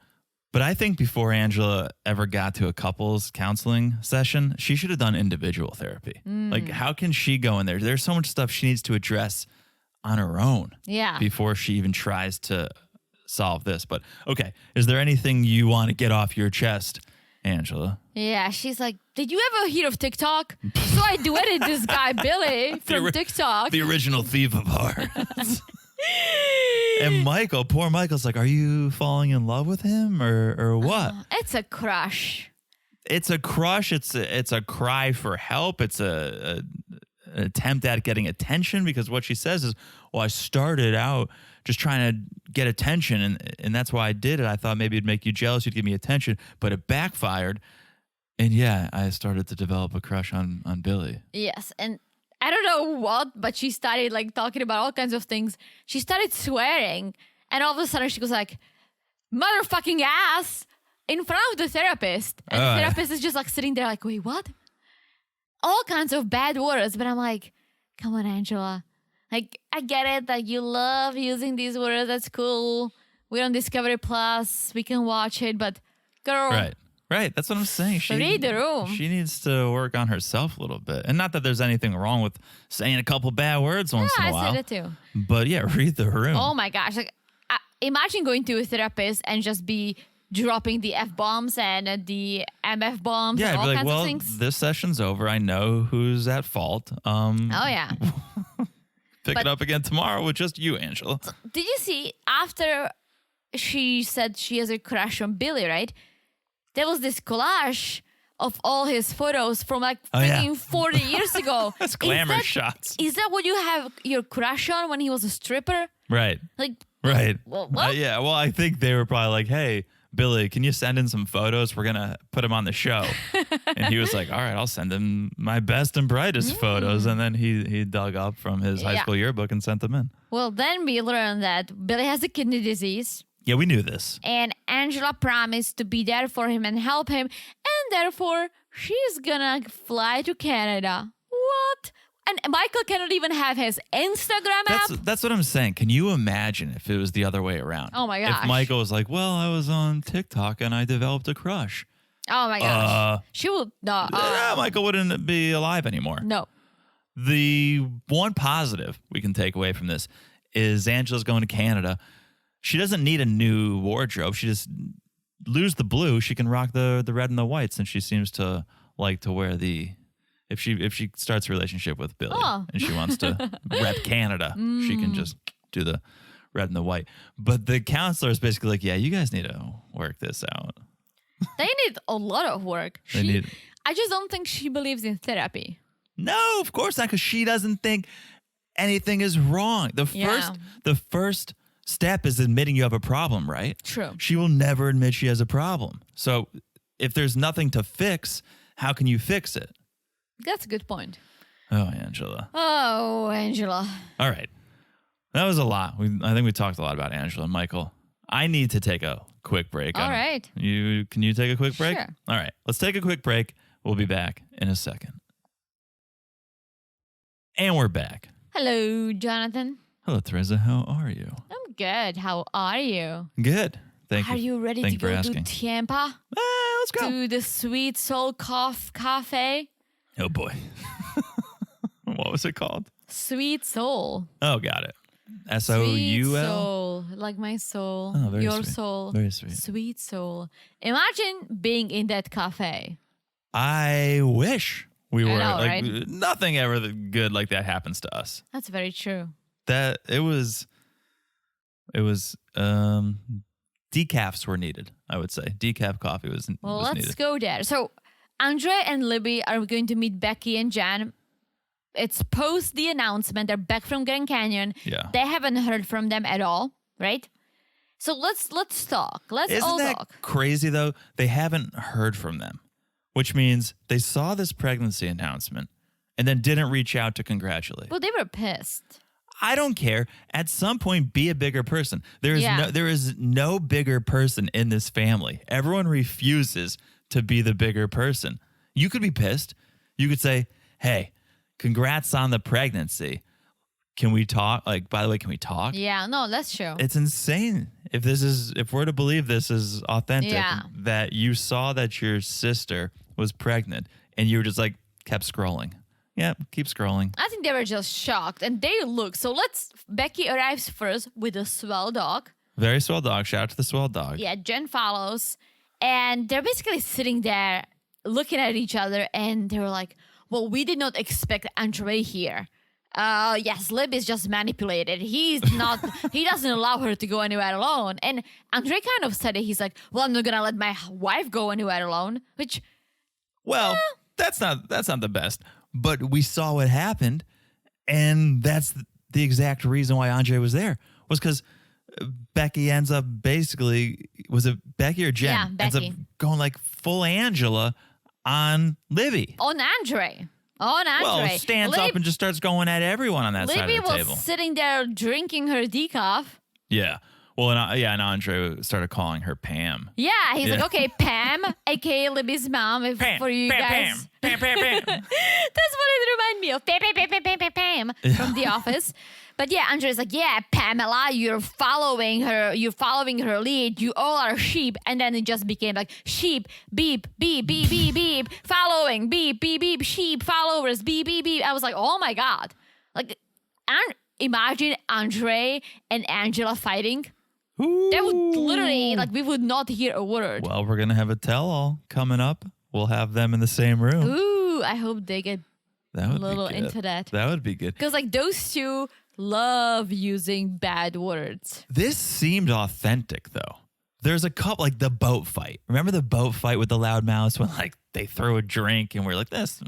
but I think before Angela ever got to a couples counseling session, she should have done individual therapy. Like, how can she go in there? There's so much stuff she needs to address on her own Yeah. before she even tries to solve this. But okay, is there anything you want to get off your chest, Angela? Yeah, she's like, did you ever hear of TikTok? So I duetted this guy, Billy, from TikTok. The original thief of hearts. And Michael, poor Michael's like, are you falling in love with him or what? It's a crush. It's a crush. It's a cry for help. It's an attempt at getting attention, because what she says is, well, I started out just trying to get attention, and that's why I did it. I thought maybe it'd make you jealous, you'd give me attention, but it backfired. And yeah, I started to develop a crush on Billy. Yes, and I don't know what, but she started like talking about all kinds of things. She started swearing, and all of a sudden she goes like, motherfucking ass, in front of the therapist. And the therapist is just like sitting there like, wait, what? All kinds of bad words, but I'm like, come on, Angela. Like, I get it that you love using these words. That's cool. We're on Discovery Plus. We can watch it, but girl. Right. That's what I'm saying. Read the room. She needs to work on herself a little bit. And not that there's anything wrong with saying a couple bad words once in a while. I said it too. But yeah, read the room. Oh my gosh. Like, imagine going to a therapist and just be dropping the F-bombs and the MF bombs and I'd all be like, kinds well, of things. this session's over. I know who's at fault. Oh, yeah. Pick it up again tomorrow with just you, Angela. Did you see, after she said she has a crush on Billy, right? There was this collage of all his photos from like freaking 40 years ago. That's glamour shots. Is that what you have your crush on when he was a stripper? Right. Like, Right. Well, what? Yeah. Well, I think they were probably like, hey, Billy, can you send in some photos? We're going to put him on the show. And he was like, all right, I'll send him my best and brightest photos. And then he dug up from his high school yearbook and sent them in. Well, then we learned that Billy has a kidney disease. Yeah, we knew this. And Angela promised to be there for him and help him. And therefore, she's gonna fly to Canada. What? And Michael cannot even have his Instagram app? That's what I'm saying. Can you imagine if it was the other way around? Oh my gosh. If Michael was like, well, I was on TikTok and I developed a crush. Oh my gosh. She will no. Michael wouldn't be alive anymore. No. The one positive we can take away from this is Angela's going to Canada. She doesn't need a new wardrobe. She just lose the blue. She can rock the red and the white, since she seems to like to wear the. If she starts a relationship with Billy and she wants to rep Canada, she can just do the red and the white. But the counselor is basically like, yeah, you guys need to work this out. They need a lot of work. I just don't think she believes in therapy. No, of course not, because she doesn't think anything is wrong. The first step is admitting you have a problem, right? True. She will never admit she has a problem. So if there's nothing to fix, how can you fix it? That's a good point. Oh, Angela. Oh, Angela. All right. That was a lot. I think we talked a lot about Angela. Michael, I need to take a quick break. All right. Can you take a quick break? Sure. All right. Let's take a quick break. We'll be back in a second. And we're back. Hello, Jonathan. Hello, Teresa. How are you? I'm good. How are you? Good. Thank you. Are you ready to go to Tampa? Let's go. To the Sweet Soul Cafe? Oh, boy. What was it called? Sweet Soul. Oh, got it. SOUL? Sweet Soul. Like my soul. Oh, very your sweet. soul. Very sweet. Sweet Soul. Imagine being in that cafe. I wish we were. know, like, right? Nothing ever good like that happens to us. That's very true. That it was decafs were needed, I would say. Decaf coffee was Well, let's needed. go there. So Andrei and Libby are going to meet Becky and Jan it's post the announcement. They're back from Grand Canyon. Yeah. They haven't heard from them at all, right? So let's talk. Let's all Isn't that talk. crazy, though? They haven't heard from them, which means they saw this pregnancy announcement and then didn't reach out to congratulate. Well, they were pissed. I don't care. At some point, be a bigger person. There is no bigger person in this family. Everyone refuses to be the bigger person. You could be pissed. You could say, hey, congrats on the pregnancy. Can we talk? Like, by the way, can we talk? Yeah, no, that's true. It's insane. If we're to believe this is authentic, that you saw that your sister was pregnant and you were just like, kept scrolling. Yeah, keep scrolling. I think they were just shocked and they look. So Becky arrives first with a swell dog. Very swell dog. Shout out to the swell dog. Yeah, Jen follows. And they're basically sitting there looking at each other and they were like, well, we did not expect Andrei here. Yes, Libby is just manipulated. He doesn't allow her to go anywhere alone. And Andrei kind of said it. He's like, well, I'm not going to let my wife go anywhere alone, which. Well, that's not the best. But we saw what happened. And that's the exact reason why Andrei was there, was because Becky ends up basically, was it Becky or Jen? Yeah, Becky. Ends up going like full Angela on Libby. On Andrei. Well, stands up and just starts going at everyone on that side of the table. Libby was sitting there drinking her decaf. Yeah. Well, and Andrei started calling her Pam. Yeah, he's like, okay, Pam, aka Libby's mom, Pam, for you Pam, guys. Pam, Pam, Pam, Pam. That's what it reminded me of. Pam, Pam, Pam, Pam, Pam, Pam, Pam from The Office. But yeah, Andrei's like, yeah, Pamela, you're following her lead. You all are sheep. And then it just became like sheep, beep, beep, beep, beep, beep, following, beep, beep, beep, sheep, followers, beep, beep, beep. I was like, oh my God. Like, imagine Andrei and Angela fighting. Ooh. That would literally, like, we would not hear a word. Well, we're going to have a tell-all coming up. We'll have them in the same room. Ooh, I hope they get a little into that. That would be good. Because, like, those two love using bad words. This seemed authentic, though. There's a couple, like the boat fight. Remember the boat fight with the loudmouths when, like, they throw a drink and we're like, this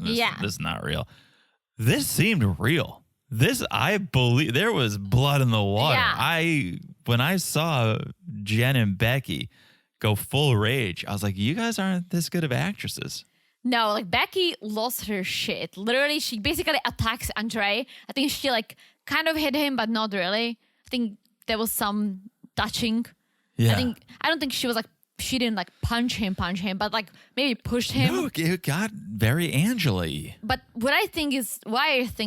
is not real. This seemed real. I believe there was blood in the water. Yeah. When I saw Jen and Becky go full rage, I was like, you guys aren't this good of actresses. No, like Becky lost her shit. Literally, she basically attacks Andrei. I think she like kind of hit him, but not really. I think there was some touching. Yeah. I don't think she didn't like punch him, but like maybe pushed him. No, it got very Angela-y. But why I think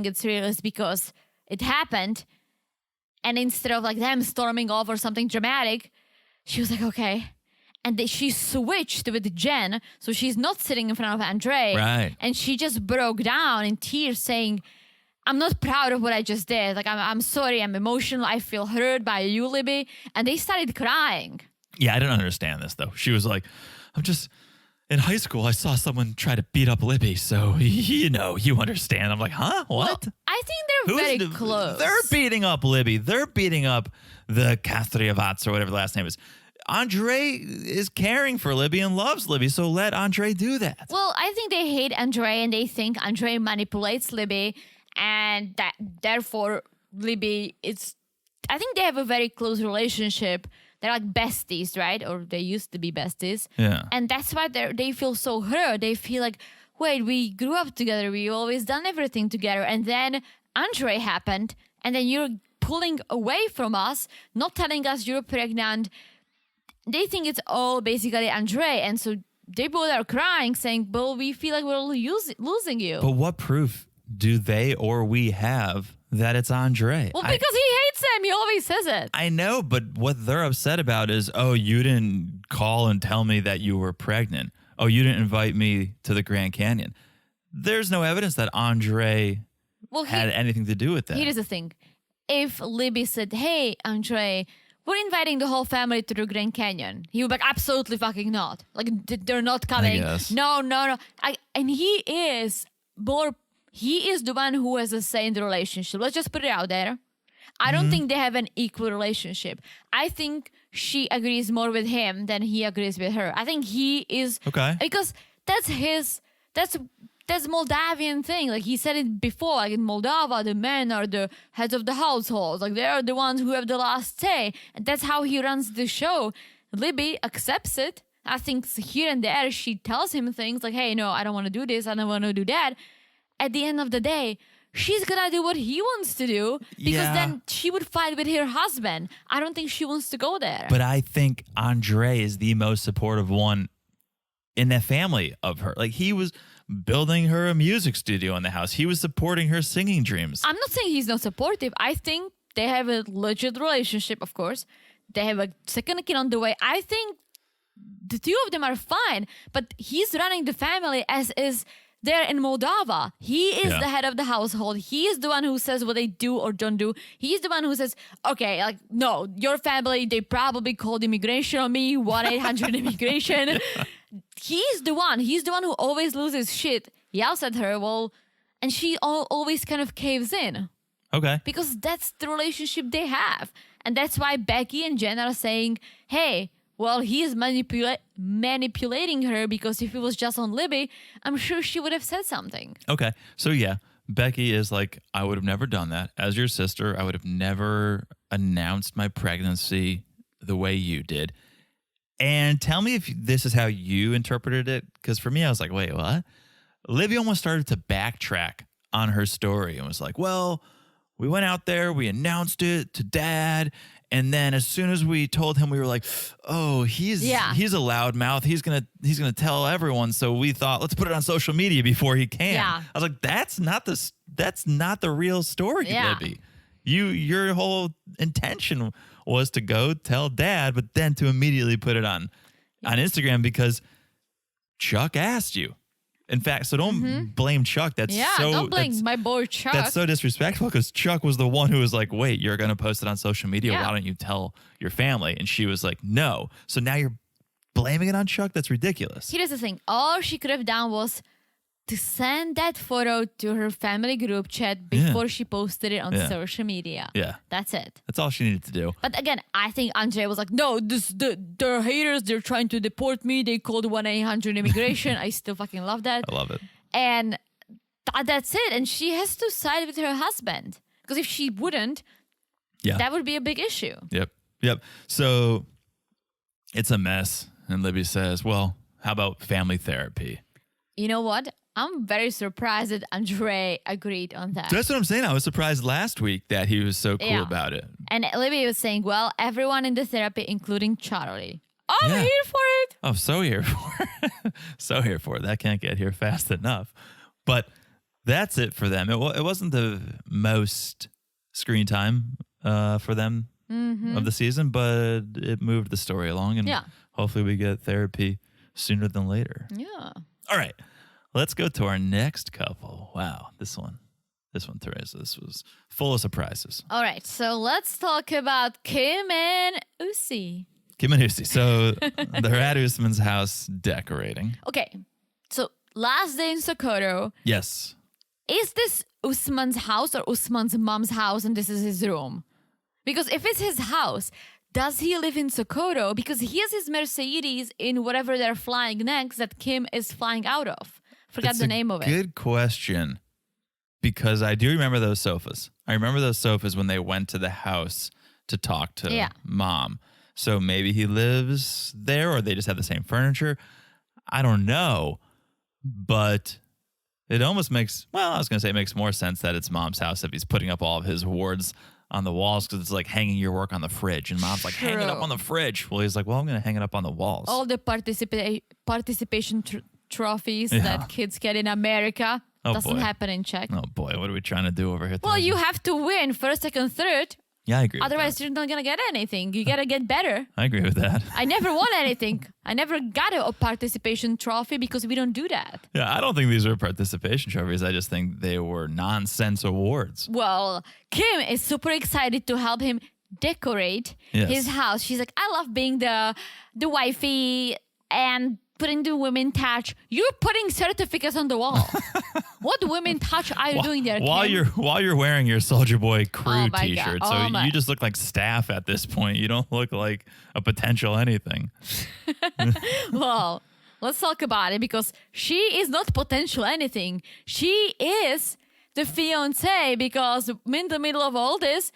it's real is because it happened. And instead of like them storming off or something dramatic, she was like, okay. And she switched with Jen. So she's not sitting in front of Andrei. Right. And she just broke down in tears saying, I'm not proud of what I just did. Like, I'm sorry. I'm emotional. I feel hurt by you, Libby. And they started crying. Yeah, I didn't understand this, though. She was like, in high school, I saw someone try to beat up Libby, so, you understand. I'm like, huh? What? Well, I think they're very close. They're beating up Libby. They're beating up the Kastriavats or whatever the last name is. Andrei is caring for Libby and loves Libby, so let Andrei do that. Well, I think they hate Andrei and they think Andrei manipulates Libby and that therefore Libby I think they have a very close relationship. They're like besties, right? Or they used to be besties. Yeah. And that's why they feel so hurt. They feel like, wait, we grew up together. We always done everything together. And then Andrei happened. And then you're pulling away from us, not telling us you're pregnant. They think it's all basically Andrei. And so they both are crying, saying, well, we feel like we're losing you. But what proof do they or we have that it's Andrei? Well, because he hates him. He always says it. I know, but what they're upset about is, oh, you didn't call and tell me that you were pregnant. Oh, you didn't invite me to the Grand Canyon. There's no evidence that Andrei had anything to do with that. Here's the thing. If Libby said, hey, Andrei, we're inviting the whole family to the Grand Canyon, he would be like, absolutely fucking not. Like, they're not coming. I guess. No. And he is the one who has a say in the relationship. Let's just put it out there. I don't think they have an equal relationship. I think she agrees more with him than he agrees with her. I think he is... Okay. Because that's his that's Moldavian thing. Like he said it before, like in Moldova, the men are the heads of the household. Like they are the ones who have the last say. And that's how he runs the show. Libby accepts it. I think here and there she tells him things like, hey, no, I don't want to do this. I don't want to do that. At the end of the day, she's going to do what he wants to do because then she would fight with her husband. I don't think she wants to go there. But I think Andrei is the most supportive one in the family of her. Like he was building her a music studio in the house. He was supporting her singing dreams. I'm not saying he's not supportive. I think they have a legit relationship, of course. They have a second kid on the way. I think the two of them are fine, but he's running the family as is there in Moldova. He is the head of the household. He is the one who says what they do or don't do. He's the one who says, okay, like, no, your family, they probably called immigration on me, 1-800-immigration. He's the one who always loses shit, yells at her, and she always kind of caves in. Okay. Because that's the relationship they have. And that's why Becky and Jen are saying, hey, well, he is manipulating her because if it was just on Libby, I'm sure she would have said something. Okay. So yeah, Becky is like, I would have never done that. As your sister, I would have never announced my pregnancy the way you did. And tell me if this is how you interpreted it. Because for me, I was like, wait, what? Libby almost started to backtrack on her story and was like, well, we went out there, we announced it to Dad, and then as soon as we told him, we were like, "Oh, he's a loudmouth. He's gonna tell everyone." So we thought, let's put it on social media before he can. Yeah. I was like, that's not the real story, Libby. Your whole intention was to go tell Dad, but then to immediately put it on Instagram because Chuck asked you. In fact, so don't blame Chuck. Don't blame my boy Chuck. That's so disrespectful because Chuck was the one who was like, wait, you're going to post it on social media. Why don't you tell your family? And she was like, no. So now you're blaming it on Chuck? That's ridiculous. Here's the thing. All she could have done was to send that photo to her family group chat before she posted it on social media. Yeah. That's it. That's all she needed to do. But again, I think Andrei was like, no, they're haters. They're trying to deport me. They called 1-800-immigration. I still fucking love that. I love it. And that's it. And she has to side with her husband. Because if she wouldn't, that would be a big issue. Yep. So it's a mess. And Libby says, well, how about family therapy? You know what? I'm very surprised that Andrei agreed on that. That's what I'm saying. I was surprised last week that he was so cool about it. And Libby was saying, well, everyone in the therapy, including Charlie. I'm here for it. Oh, so here for it. So here for it. That can't get here fast enough. But that's it for them. It wasn't the most screen time for them of the season, but it moved the story along. And hopefully we get therapy sooner than later. Yeah. All right. Let's go to our next couple. Wow, this one, Teresa, this was full of surprises. All right, so let's talk about Kim and Uzi. So they're at Usman's house decorating. Okay, so last day in Sokoto. Yes. Is this Usman's house or Usman's mom's house and this is his room? Because if it's his house, does he live in Sokoto? Because he has his Mercedes in whatever they're flying next that Kim is flying out of. Forgot the name of it. Good question. Because I do remember those sofas. I remember those sofas when they went to the house to talk to Mom. So maybe he lives there or they just have the same furniture. I don't know. But it almost makes, I was going to say it makes more sense that it's Mom's house if he's putting up all of his awards on the walls because it's like hanging your work on the fridge. And Mom's like, hang it up on the fridge. Well, he's like, well, I'm going to hang it up on the walls. All the participation trophies that kids get in America. Doesn't happen in Czech. Oh boy, what are we trying to do over here? Well, you have to win first, second, third. Yeah, I agree. Otherwise, you're not going to get anything. You got to get better. I agree with that. I never won anything. I never got a participation trophy because we don't do that. Yeah, I don't think these are participation trophies. I just think they were nonsense awards. Well, Kim is super excited to help him decorate his house. She's like, I love being the wifey and putting the women touch. You're putting certificates on the wall. What women touch are you doing there, Kim? While you're wearing your Soldier Boy crew t-shirt. So you just look like staff at this point. You don't look like a potential anything. Well, let's talk about it because she is not potential anything. She is the fiancé because in the middle of all this,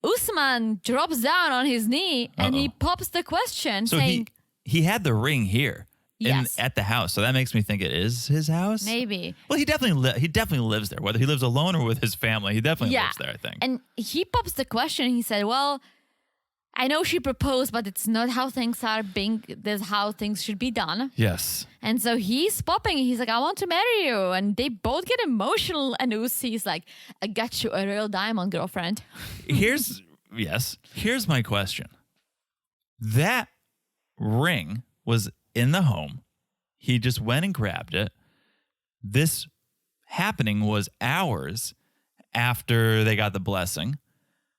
Usman drops down on his knee and he pops the question So saying, he had the ring here Yes. at the house. So that makes me think it is his house. maybe. Well, he definitely lives there. Whether he lives alone or with his family, he definitely lives there, I think. And he pops the question. He said, well, I know she proposed, but it's not how things are being, that's how things should be done. Yes. And so he's popping. He's like, I want to marry you. And they both get emotional. And Uzi's like, I got you a real diamond, girlfriend. Here's my question. That ring was in the home. He just went and grabbed it. This happening was hours after they got the blessing.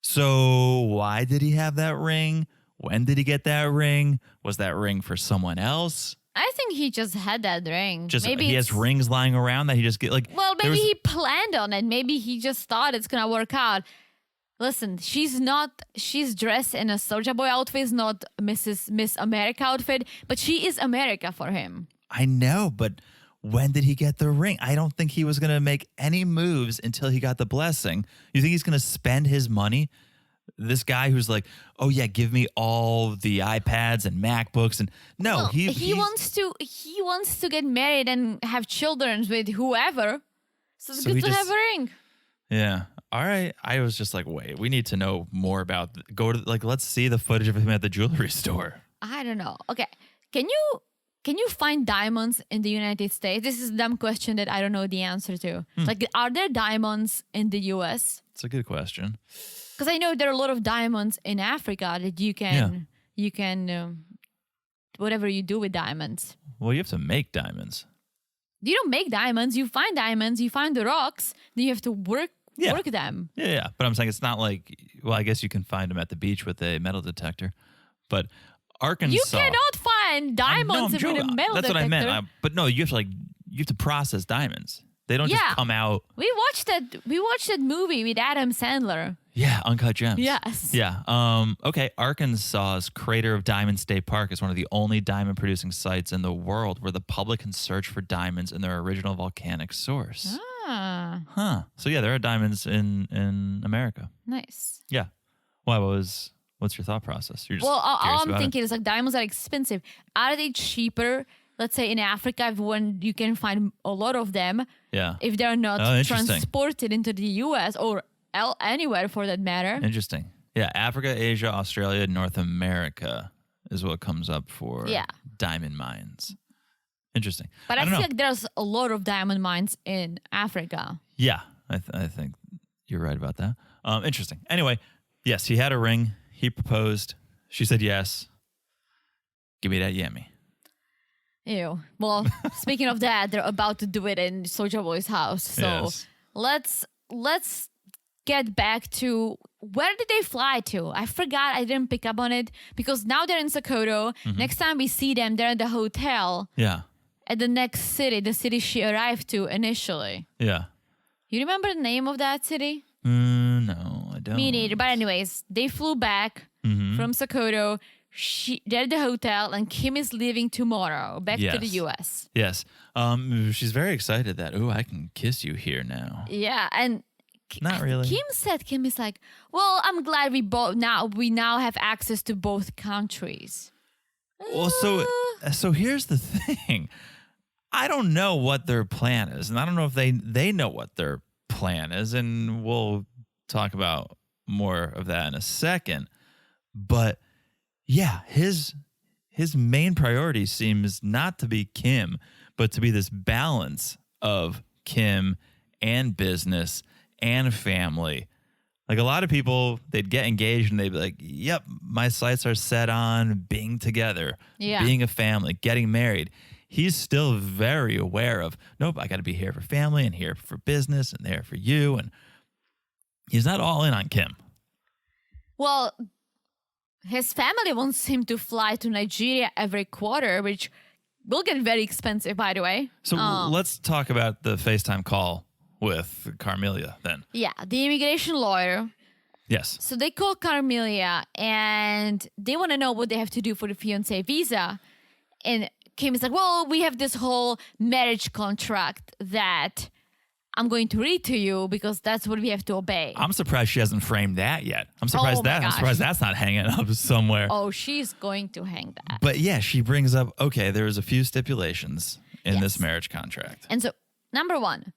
So why did he have that ring? When did he get that ring? Was that ring for someone else? I think he just had that ring. Just maybe he has rings lying around that he just get like. Well, there maybe was- he planned on it. Maybe he just thought it's gonna work out. Listen, she's dressed in a Soulja Boy outfit, not Miss America outfit, but she is America for him. I know, but when did he get the ring? I don't think he was going to make any moves until he got the blessing. You think he's going to spend his money? This guy who's like, oh yeah, give me all the iPads and MacBooks and no, Well, he wants to get married and have children with whoever. So it's So good he to just- have a ring. Yeah. All right. I was just like, wait, we need to know more about let's see the footage of him at the jewelry store. I don't know. Okay. Can you find diamonds in the United States? This is a dumb question that I don't know the answer to. Like, are there diamonds in the US? It's a good question. Because I know there are a lot of diamonds in Africa that you can whatever you do with diamonds. Well, you have to make diamonds. You don't make diamonds. You find diamonds. You find the rocks. Then you have to work them. Yeah. But I'm saying it's not like, well, I guess you can find them at the beach with a metal detector. But Arkansas. You cannot find diamonds with a metal detector. That's what I meant. But no, you have to process diamonds. They don't just come out. We watched that movie with Adam Sandler. Yeah, Uncut Gems. Yes. Yeah. Okay. Arkansas's Crater of Diamond State Park is one of the only diamond producing sites in the world where the public can search for diamonds in their original volcanic source. Ah, Huh. So yeah, there are diamonds in America. nice. Yeah. Why? What's your thought process? You're just Well, all curious I'm about it? thinking is like diamonds are expensive. Are they cheaper? Let's say in Africa, when you can find a lot of them, Yeah. if they're not Oh, interesting. transported into the U.S. or anywhere for that matter. Interesting. Yeah, Africa, Asia, Australia, North America is what comes up for diamond mines. Interesting. But I don't feel know. like there's a lot of diamond mines in Africa. Yeah, I think you're right about that. Interesting. Anyway, yes, he had a ring. He proposed. She said yes. Give me that yummy. Ew. Well, speaking of that, they're about to do it in Soulja Boy's house. So Yes. let's get back to where did they fly to? I forgot. I didn't pick up on it because now they're in Sokoto. Mm-hmm. Next time we see them, they're at the hotel Yeah. at the next city, the city she arrived to initially. Yeah. You remember the name of that city? No, I don't. Me neither. But anyways, they flew back Mm-hmm. from Sokoto. They're at the hotel, and Kim is leaving tomorrow back to the Yes. U.S. Yes. She's very excited that, I can kiss you here now. Yeah, and Not really. Kim is like, well, I'm glad we now have access to both countries. Well, so here's the thing. I don't know what their plan is, and I don't know if they know what their plan is, and we'll talk about more of that in a second. But yeah, his main priority seems not to be Kim, but to be this balance of Kim and business and family. Like a lot of people, they'd get engaged and they'd be like, yep, my sights are set on being together, being a family, getting married. He's still very aware of, nope, I got to be here for family and here for business and there for you. And he's not all in on Kim. Well, his family wants him to fly to Nigeria every quarter, which will get very expensive, by the way. So let's talk about the FaceTime call with Carmelia then. Yeah, the immigration lawyer. Yes. So they call Carmelia and they want to know what they have to do for the fiancé visa. And Kim is like, well, we have this whole marriage contract that I'm going to read to you because that's what we have to obey. I'm surprised she hasn't framed that yet. I'm surprised that's not hanging up somewhere. Oh, she's going to hang that. But yeah, she brings up, okay, there's a few stipulations in this marriage contract. And so, number one,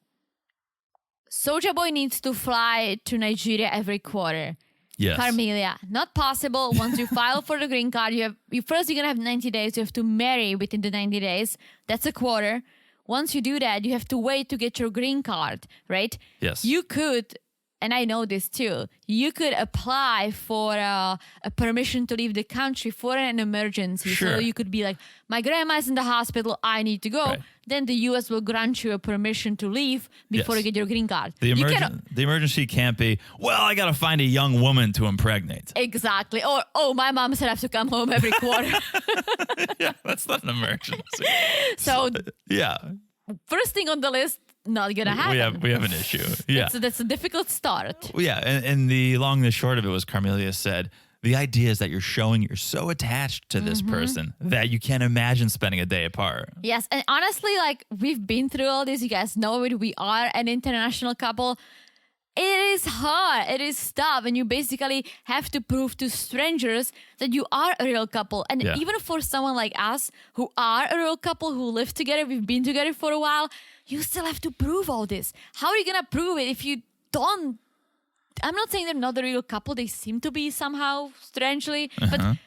Soulja Boy needs to fly to Nigeria every quarter. Yes. Carmelia, not possible. Once you file for the green card, you're gonna have 90 days. You have to marry within the 90 days. That's a quarter. Once you do that, you have to wait to get your green card, right? Yes. You could, and I know this too, you could apply for a permission to leave the country for an emergency. Sure. So you could be like, my grandma's in the hospital, I need to go. Right. Then the U.S. will grant you a permission to leave before you get your green card. The emergency can't be, well, I got to find a young woman to impregnate. Exactly. Or, oh, my mom said I have to come home every quarter. Yeah, that's not an emergency. So, yeah. first thing on the list, not gonna happen. We have an issue. Yeah. That's a difficult start. Well, yeah, and the long and the short of it was Carmelia said, the idea is that you're showing you're so attached to this person that you can't imagine spending a day apart. Yes, and honestly, like, we've been through all this. You guys know it. We are an international couple. It is hard. It is tough. And you basically have to prove to strangers that you are a real couple. And even for someone like us who are a real couple, who live together, we've been together for a while, you still have to prove all this. How are you going to prove it if you don't? I'm not saying they're not a real couple. They seem to be somehow, strangely. But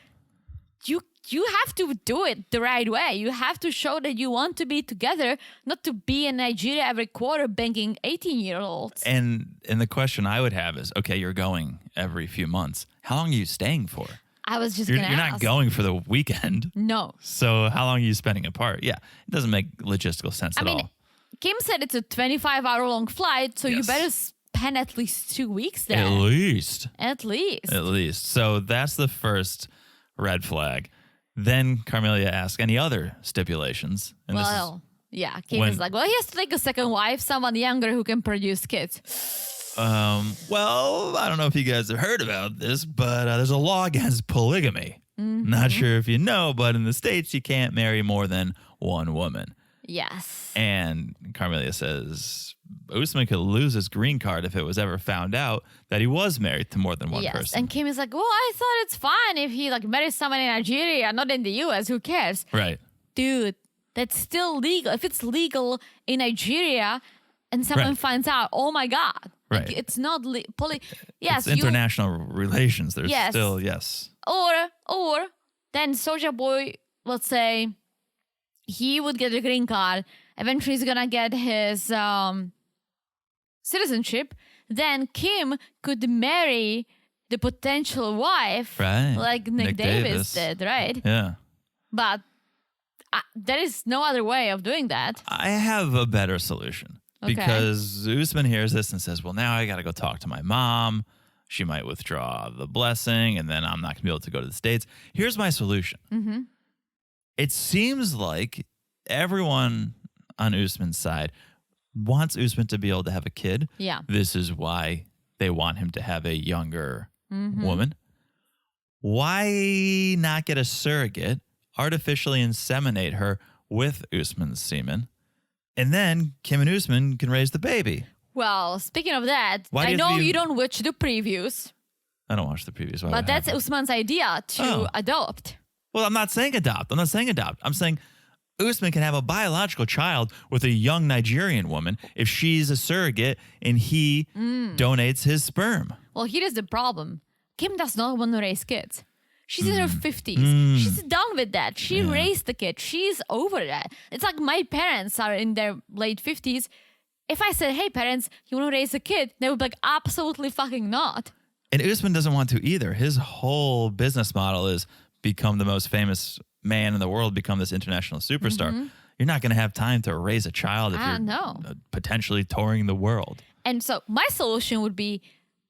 you have to do it the right way. You have to show that you want to be together, not to be in Nigeria every quarter banging 18-year-olds. And the question I would have is, okay, you're going every few months. How long are you staying for? I was just going to ask. You're not going for the weekend. No. So how long are you spending apart? Yeah, it doesn't make logistical sense at all. Kim said it's a 25-hour-long flight, so you better spend at least 2 weeks there. At least. At least. So that's the first red flag. Then Carmelia asked, any other stipulations? And Kim is like, well, he has to take a second wife, someone younger who can produce kids. Well, I don't know if you guys have heard about this, but there's a law against polygamy. Not sure if you know, but in the States, you can't marry more than one woman. Yes. And Carmelia says Usman could lose his green card if it was ever found out that he was married to more than one person. And Kim is like, well, I thought it's fine if he marries someone in Nigeria, not in the U.S. Who cares? Right. Dude, that's still legal. If it's legal in Nigeria and someone finds out, oh my God. Right. It's not it's international relations. There's still, Or then Soulja Boy, let's say, he would get a green card. Eventually, he's gonna get his citizenship. Then Kim could marry the potential wife, like Nick Davis did, right? Yeah. But there is no other way of doing that. I have a better solution. Because Usman hears this and says, well, now I got to go talk to my mom. She might withdraw the blessing, and then I'm not going to be able to go to the States. Here's my solution. It seems like everyone on Usman's side wants Usman to be able to have a kid. Yeah. This is why they want him to have a younger woman. Why not get a surrogate, artificially inseminate her with Usman's semen, and then Kim and Usman can raise the baby? Well, speaking of that, I know you don't watch the previews. I don't watch the previews. But that's Usman's idea to adopt. Well, I'm not saying adopt. I'm saying Usman can have a biological child with a young Nigerian woman if she's a surrogate and he donates his sperm. Well, here is the problem. Kim does not want to raise kids. She's in her 50s. She's done with that. She raised the kid. She's over that. It's like my parents are in their late 50s. If I said, hey, parents, you want to raise a kid? They would be like, absolutely fucking not. And Usman doesn't want to either. His whole business model is become the most famous man in the world, become this international superstar. You're not going to have time to raise a child if you're potentially touring the world. And so my solution would be,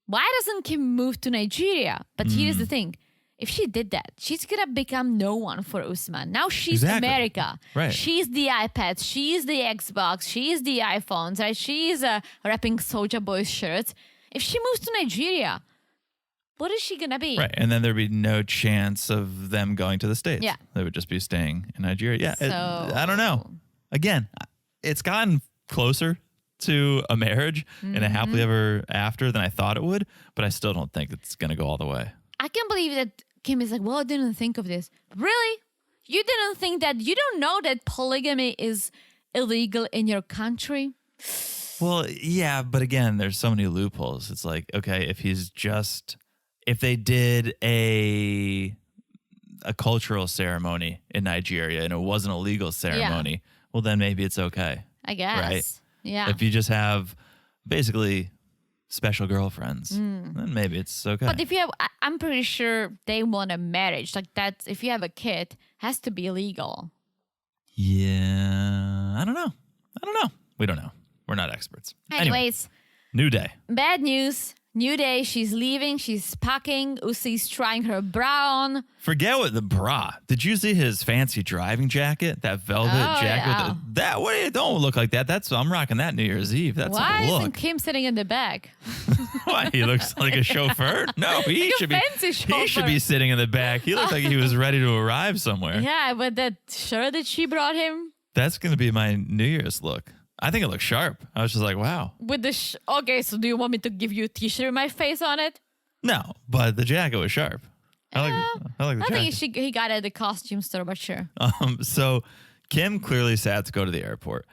why doesn't Kim move to Nigeria? But here's the thing. If she did that, she's going to become no one for Usman. Now she's America. Right. She's the iPad. She's the Xbox. She's the iPhones. Right? She's rapping Soulja Boy's shirts. If she moves to Nigeria, what is she gonna be? Right. And then there'd be no chance of them going to the States. Yeah. They would just be staying in Nigeria. Yeah. So- I don't know. Again, it's gotten closer to a marriage and a happily ever after than I thought it would, but I still don't think it's going to go all the way. I can't believe that Kim is like, well, I didn't think of this. Really? You didn't think that? You don't know that polygamy is illegal in your country? Well, yeah, but again, there's so many loopholes. It's like, okay, if they did a cultural ceremony in Nigeria and it wasn't a legal ceremony, well, then maybe it's okay. I guess. Right? Yeah. If you just have basically special girlfriends, then maybe it's okay. But if you have, I'm pretty sure they want a marriage. Like that, if you have a kid, has to be legal. Yeah, I don't know. We don't know. We're not experts. Anyway, Anyways, new day. bad news. New day. She's leaving. She's packing. Usi's trying her bra on. Forget what the bra. Did you see his fancy driving jacket? That velvet Oh, jacket. yeah. That what? Don't look like that. I'm rocking that New Year's Eve. That's Why a isn't look. Kim sitting in the back? Why? He looks like a chauffeur. No, he Like a should be. fancy He should chauffeur. be sitting in the back. He looked like he was ready to arrive somewhere. Yeah, but that shirt that she brought him That's gonna be my New Year's look. I think it looks sharp. I was just like, wow. with the okay. So do you want me to give you a T-shirt with my face on it? No, but the jacket was sharp. I like the I jacket. think he got it at the costume store, but sure. So Kim clearly sad to go to the airport.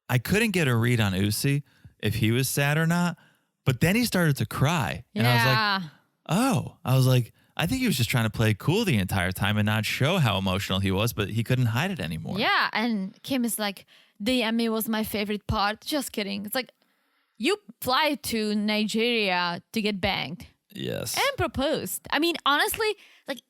I couldn't get a read on Usi if he was sad or not, but then he started to cry. And I was like, I think he was just trying to play cool the entire time and not show how emotional he was, but he couldn't hide it anymore. Yeah, and Kim is like, the Emmy was my favorite part. Just kidding. It's like, you fly to Nigeria to get banged Yes. and proposed. I mean, honestly, like,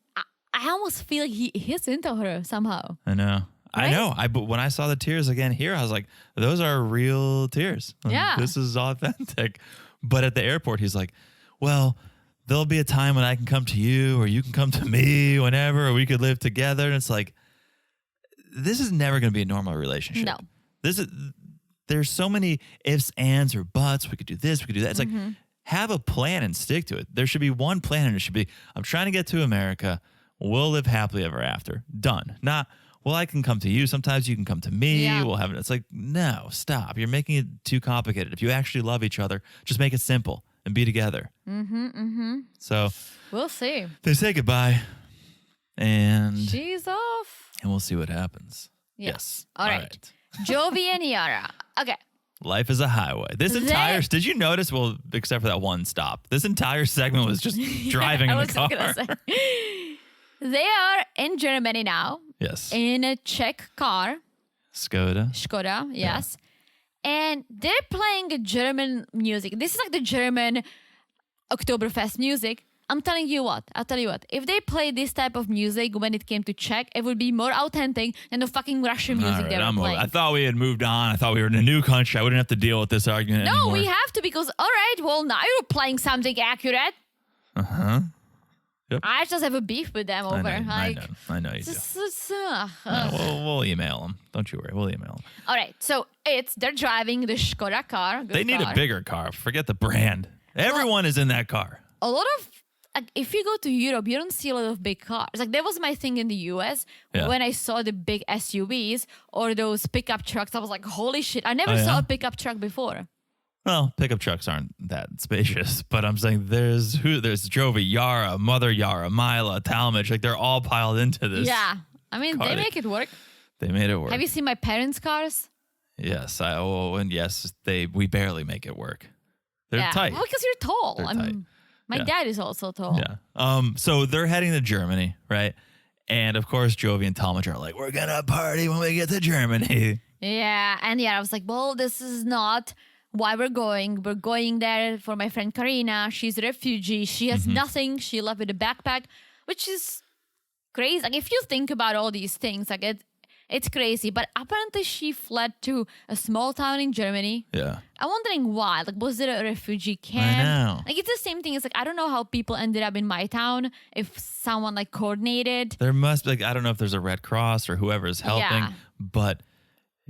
I almost feel like he's into her somehow. I know. Right? I know. But when I saw the tears again here, I was like, those are real tears. Like, Yeah. This is authentic. But at the airport, he's like, well, there'll be a time when I can come to you or you can come to me whenever, or we could live together. And it's like, this is never going to be a normal relationship. No. There's so many ifs, ands, or buts. We could do this, we could do that. It's like, have a plan and stick to it. There should be one plan, and it should be, I'm trying to get to America. We'll live happily ever after. Done. Not, well, I can come to you. Sometimes you can come to me. Yeah. We'll have it. It's like, no, stop. You're making it too complicated. If you actually love each other, just make it simple and be together. So We'll see. they say goodbye, and She's off. we'll see what happens. Yeah. Yes. All right. Jovi and Yara. Okay. Life is a highway. This entire, did you notice? Well, except for that one stop, this entire segment was just driving in I the was car. just gonna say. They are in Germany now, Yes. in a Czech car, Skoda. yes. And they're playing German music. This is like the German Oktoberfest music. I'll tell you what. If they played this type of music when it came to Czech, it would be more authentic than the fucking Russian music All right, they were playing. I thought we had moved on. I thought we were in a new country. I wouldn't have to deal with this argument No, anymore. we have to because, all right, well, now you're playing something accurate. Yep. I just have a beef with them over. I know you do. We'll email them. Don't you worry. We'll email them. All right, so they're driving the Skoda car. They need a bigger car. Forget the brand. Everyone is in that car. A lot of, like, if you go to Europe, you don't see a lot of big cars. Like, that was my thing in the US. Yeah. When I saw the big SUVs or those pickup trucks, I was like, holy shit. I never Oh, saw yeah? a pickup truck before. Well, pickup trucks aren't that spacious, but I'm saying there's Jovi, Yara, Mother Yara, Mila, Talmadge. Like, they're all piled into this. Yeah. I mean, car they that- make it work. They made it work. Have you seen my parents' cars? Yes. And yes, we barely make it work. They're yeah. tight. Well, because you're tall. They're I mean, tight. my Yeah. dad is also tall. Yeah. So they're heading to Germany, right? And of course, Jovi and Talmadge are like, we're going to party when we get to Germany. Yeah, and I was like, well, this is not why we're going. We're going there for my friend Karina. She's a refugee. She has nothing. She left with a backpack, which is crazy. Like, if you think about all these things, like, it's crazy. But apparently she fled to a small town in Germany. Yeah. I'm wondering why. Like, was it a refugee camp? I know. Like, it's the same thing. It's like, I don't know how people ended up in my town, if someone, like, coordinated. There must be, I don't know if there's a Red Cross or whoever's helping, Yeah. but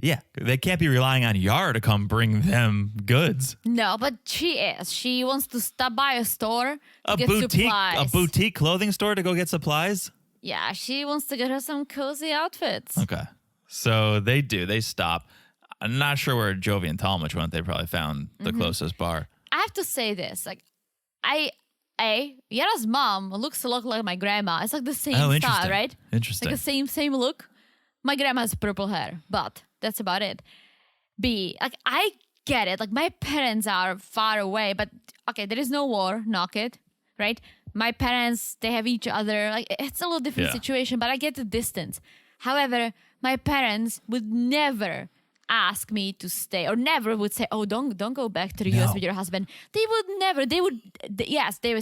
Yeah, they can't be relying on Yara to come bring them goods. No, but she is. She wants to stop by a store to A get supplies. boutique clothing store to go get supplies? Yeah, she wants to get her some cozy outfits. Okay. So they do. They stop. I'm not sure where Jovi and Talmadge went. They probably found the closest bar. I have to say this. Like, Yara's mom looks a lot like my grandma. It's like the same style, interesting. right? Interesting. Like the same look. My grandma has purple hair, but that's about it. B, like, I get it. Like, my parents are far away, but okay, there is no war. Knock it, right? My parents, they have each other. Like, it's a little different situation, but I get the distance. However, my parents would never ask me to stay, or never would say, oh, don't go back to the US with your husband. They would never. They would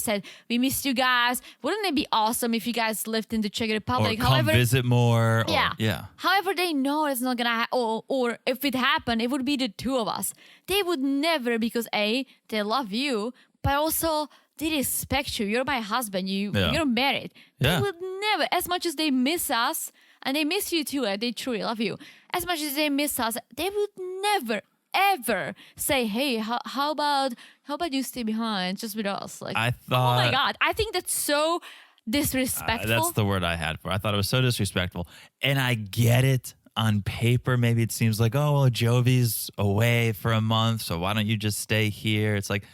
say, we missed you guys. Wouldn't it be awesome if you guys lived in the Czech Republic? Or come visit more. Yeah. However, they know it's not gonna or if it happened, it would be the two of us. They would never, because A, they love you, but also they respect you. You're my husband. You're married. Yeah. They would never, as much as they miss us, and they miss you too, they truly love you. As much as they miss us, they would never, ever say, hey, how about you stay behind just with us? Like, I thought, oh my God. I think that's so disrespectful. That's the word I had for it. I thought it was so disrespectful. And I get it. On paper, maybe it seems like, oh, well, Jovi's away for a month, so why don't you just stay here? It's like,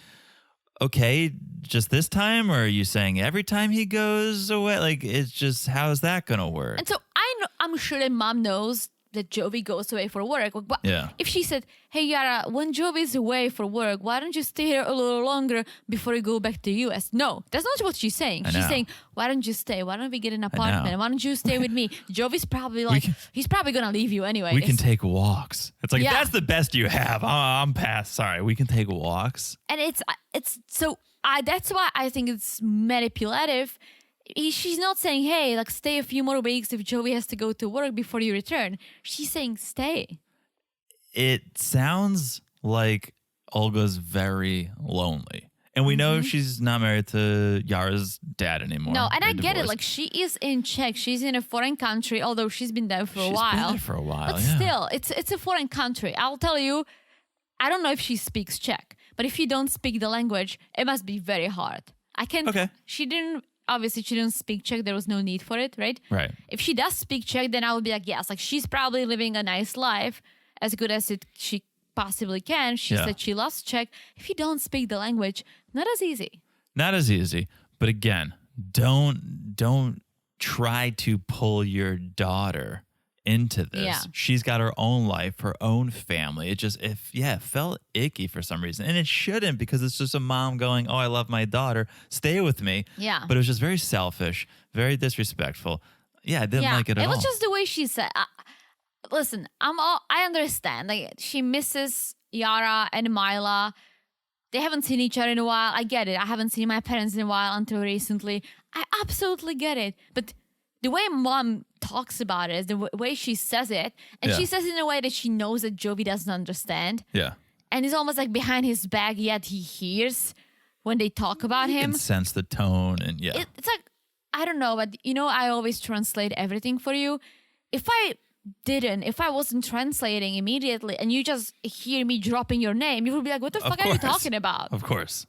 okay, just this time? Or are you saying every time he goes away? Like, it's just, how is that going to work? And so I'm sure that mom knows that Jovi goes away for work. But if she said, hey, Yara, when Jovi's away for work, why don't you stay here a little longer before you go back to the US? No, that's not what she's saying. She's saying, why don't you stay? Why don't we get an apartment? Why don't you stay with me? Jovi's probably like, he's probably going to leave you anyway. We can take walks. It's like, that's the best you have. I'm past. Sorry, we can take walks. And that's why I think it's manipulative. She's not saying, hey, like, stay a few more weeks if Jovi has to go to work before you return. She's saying, stay. It sounds like Olga's very lonely. And we know she's not married to Yara's dad anymore. No, and I get it. Like, she is in Czech. She's in a foreign country, although she's been there for a while. She's been there for a while, But still, it's a foreign country. I'll tell you, I don't know if she speaks Czech, but if you don't speak the language, it must be very hard. Obviously, she didn't speak Czech. There was no need for it, right? Right. If she does speak Czech, then I would be like, yes, like, she's probably living a nice life, as good as she possibly can. She said she loves Czech. If you don't speak the language, not as easy. Not as easy. But again, don't try to pull your daughter into this. Yeah. She's got her own life, her own family. It felt icky for some reason. And it shouldn't, because it's just a mom going, oh, I love my daughter. Stay with me. Yeah. But it was just very selfish, very disrespectful. Yeah, I didn't like it at all. It was just the way she said. Listen, I understand. Like, she misses Yara and Mila. They haven't seen each other in a while. I get it. I haven't seen my parents in a while until recently. I absolutely get it. But the way mom talks about it is the way she says it. And she says it in a way that she knows that Jovi doesn't understand. Yeah. And it's almost like behind his back, yet he hears when they talk about him. You can sense the tone and It's like, I don't know, but I always translate everything for you. If I wasn't translating immediately and you just hear me dropping your name, you would be like, what the fuck are you talking about? Of course.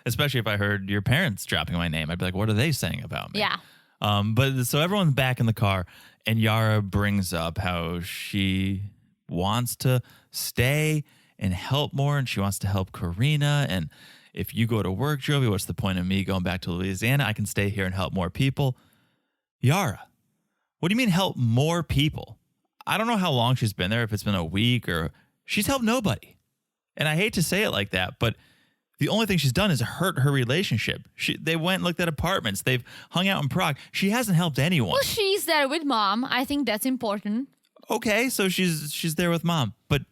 Especially if I heard your parents dropping my name, I'd be like, what are they saying about me? Yeah. But so everyone's back in the car, and Yara brings up how she wants to stay and help more, and she wants to help Karina. And if you go to work, Jovi, what's the point of me going back to Louisiana? I can stay here and help more people. Yara, what do you mean help more people? I don't know how long she's been there, if it's been a week or she's helped nobody. And I hate to say it like that, but the only thing she's done is hurt her relationship. They went and looked at apartments. They've hung out in Prague. She hasn't helped anyone. Well, she's there with mom. I think that's important. Okay, so she's there with mom. But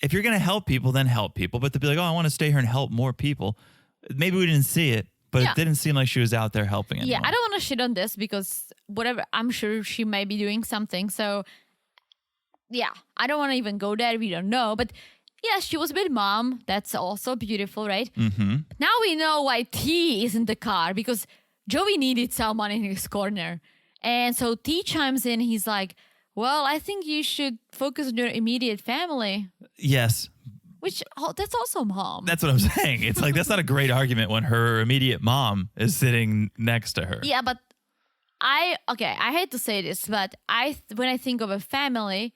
if you're going to help people, then help people. But to be like, oh, I want to stay here and help more people. Maybe we didn't see it, but it didn't seem like she was out there helping anyone. Yeah, I don't want to shit on this because whatever, I'm sure she may be doing something. So, yeah, I don't want to even go there. We don't know. But yes, she was with mom. That's also beautiful, right? Mm-hmm. Now we know why T is in the car, because Jovi needed someone in his corner. And so T chimes in. He's like, well, I think you should focus on your immediate family. Yes. That's also mom. That's what I'm saying. It's like, that's not a great argument when her immediate mom is sitting next to her. Yeah, but I hate to say this, but when I think of a family,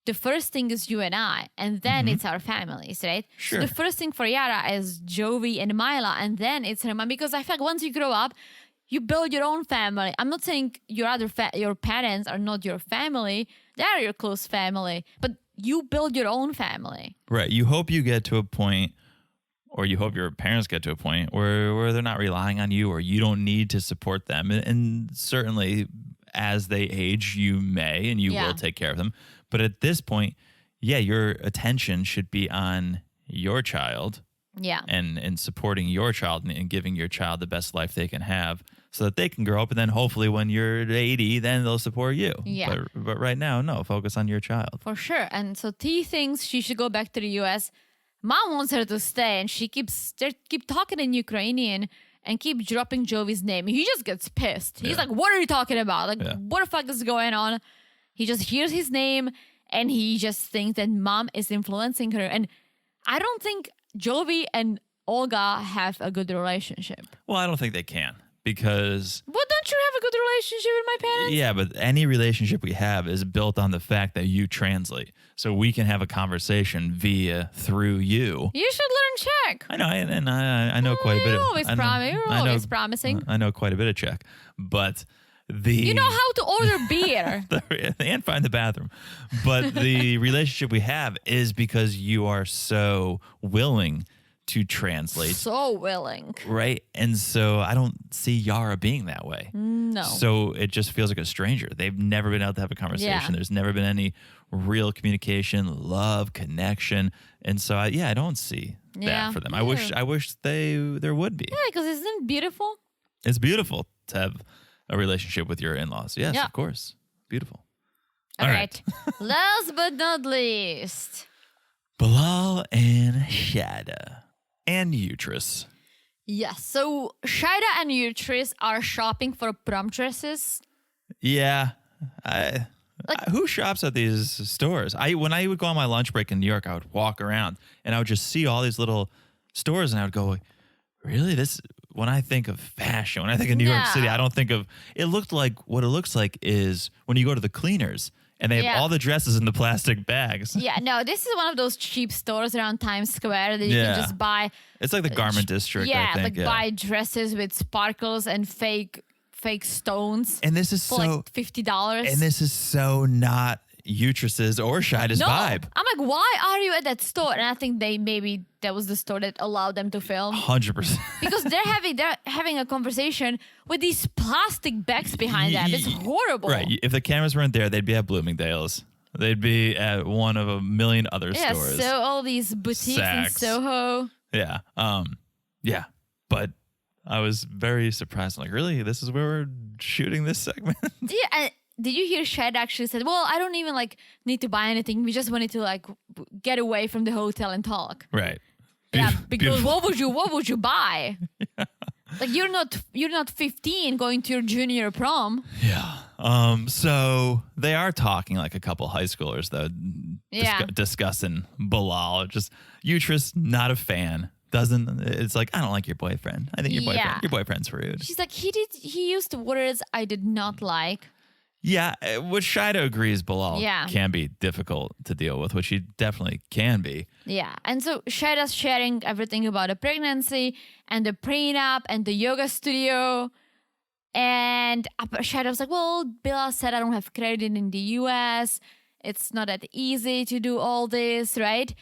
the first thing is you and I, and then it's our families, right? Sure. So the first thing for Yara is Jovi and Mila, and then it's her mom. Because I feel like once you grow up, you build your own family. I'm not saying your parents are not your family; they are your close family, but you build your own family. Right. You hope you get to a point, or you hope your parents get to a point where they're not relying on you, or you don't need to support them. And certainly, as they age, you may and you will take care of them. But at this point, your attention should be on your child. Yeah. And supporting your child and giving your child the best life they can have so that they can grow up. And then hopefully when you're 80, then they'll support you. Yeah. But right now, no, focus on your child. For sure. And so T thinks she should go back to the US. Mom wants her to stay, and she keep talking in Ukrainian and keep dropping Jovi's name. He just gets pissed. He's like, what are you talking about? Like, what the fuck is going on? He just hears his name, and he just thinks that mom is influencing her. And I don't think Jovi and Olga have a good relationship. Well, I don't think they can, because... Well, don't you have a good relationship with my parents? Yeah, but any relationship we have is built on the fact that you translate. So we can have a conversation through you. You should learn Czech. I know, and I know quite a bit of... You're always promising. I know quite a bit of Czech, but... You know how to order beer. And find the bathroom. But the relationship we have is because you are so willing to translate. So willing. Right? And so I don't see Yara being that way. No. So it just feels like a stranger. They've never been able to have a conversation. Yeah. There's never been any real communication, love, connection. And so I don't see that for them. I wish there would be. Yeah, because isn't it beautiful? It's beautiful to have a relationship with your in-laws. Yes, of course. Beautiful. All right. Last but not least. Bilal and Shada. And E13. Yes. So Shada and E13 are shopping for prom dresses. Yeah. Who shops at these stores? When I would go on my lunch break in New York, I would walk around and I would just see all these little stores and I would go, really? When I think of fashion, when I think of New York City, I don't think of... what it looks like is when you go to the cleaners and they have all the dresses in the plastic bags. Yeah, no, this is one of those cheap stores around Times Square that you can just buy. It's like the garment district, I think. Buy dresses with sparkles and fake stones. And this is for like $50. And this is so not E13's or Shada's vibe. I'm like, why are you at that store? And I think that was the store that allowed them to film. 100%. Because they're having a conversation with these plastic bags behind them. It's horrible. Right. If the cameras weren't there, they'd be at Bloomingdale's. They'd be at one of a million other stores. So all these boutiques in Soho. Yeah. Yeah. But I was very surprised. I'm like, really? This is where we're shooting this segment? Yeah. Did you hear Shed actually said, well, I don't even need to buy anything. We just wanted to get away from the hotel and talk. Right. Yeah, because what would you buy? Like you're not 15 going to your junior prom. Yeah. So they are talking like a couple high schoolers though. Discussing Bilal. Just E13, not a fan. It's like, I don't like your boyfriend. I think your boyfriend's rude. She's like, he used words I did not like. Yeah, what Shida agrees Bilal can be difficult to deal with, which he definitely can be. Yeah, and so Shida's sharing everything about the pregnancy and the prenup and the yoga studio. And Shida was like, well, Bilal said I don't have credit in the US. It's not that easy to do all this, right?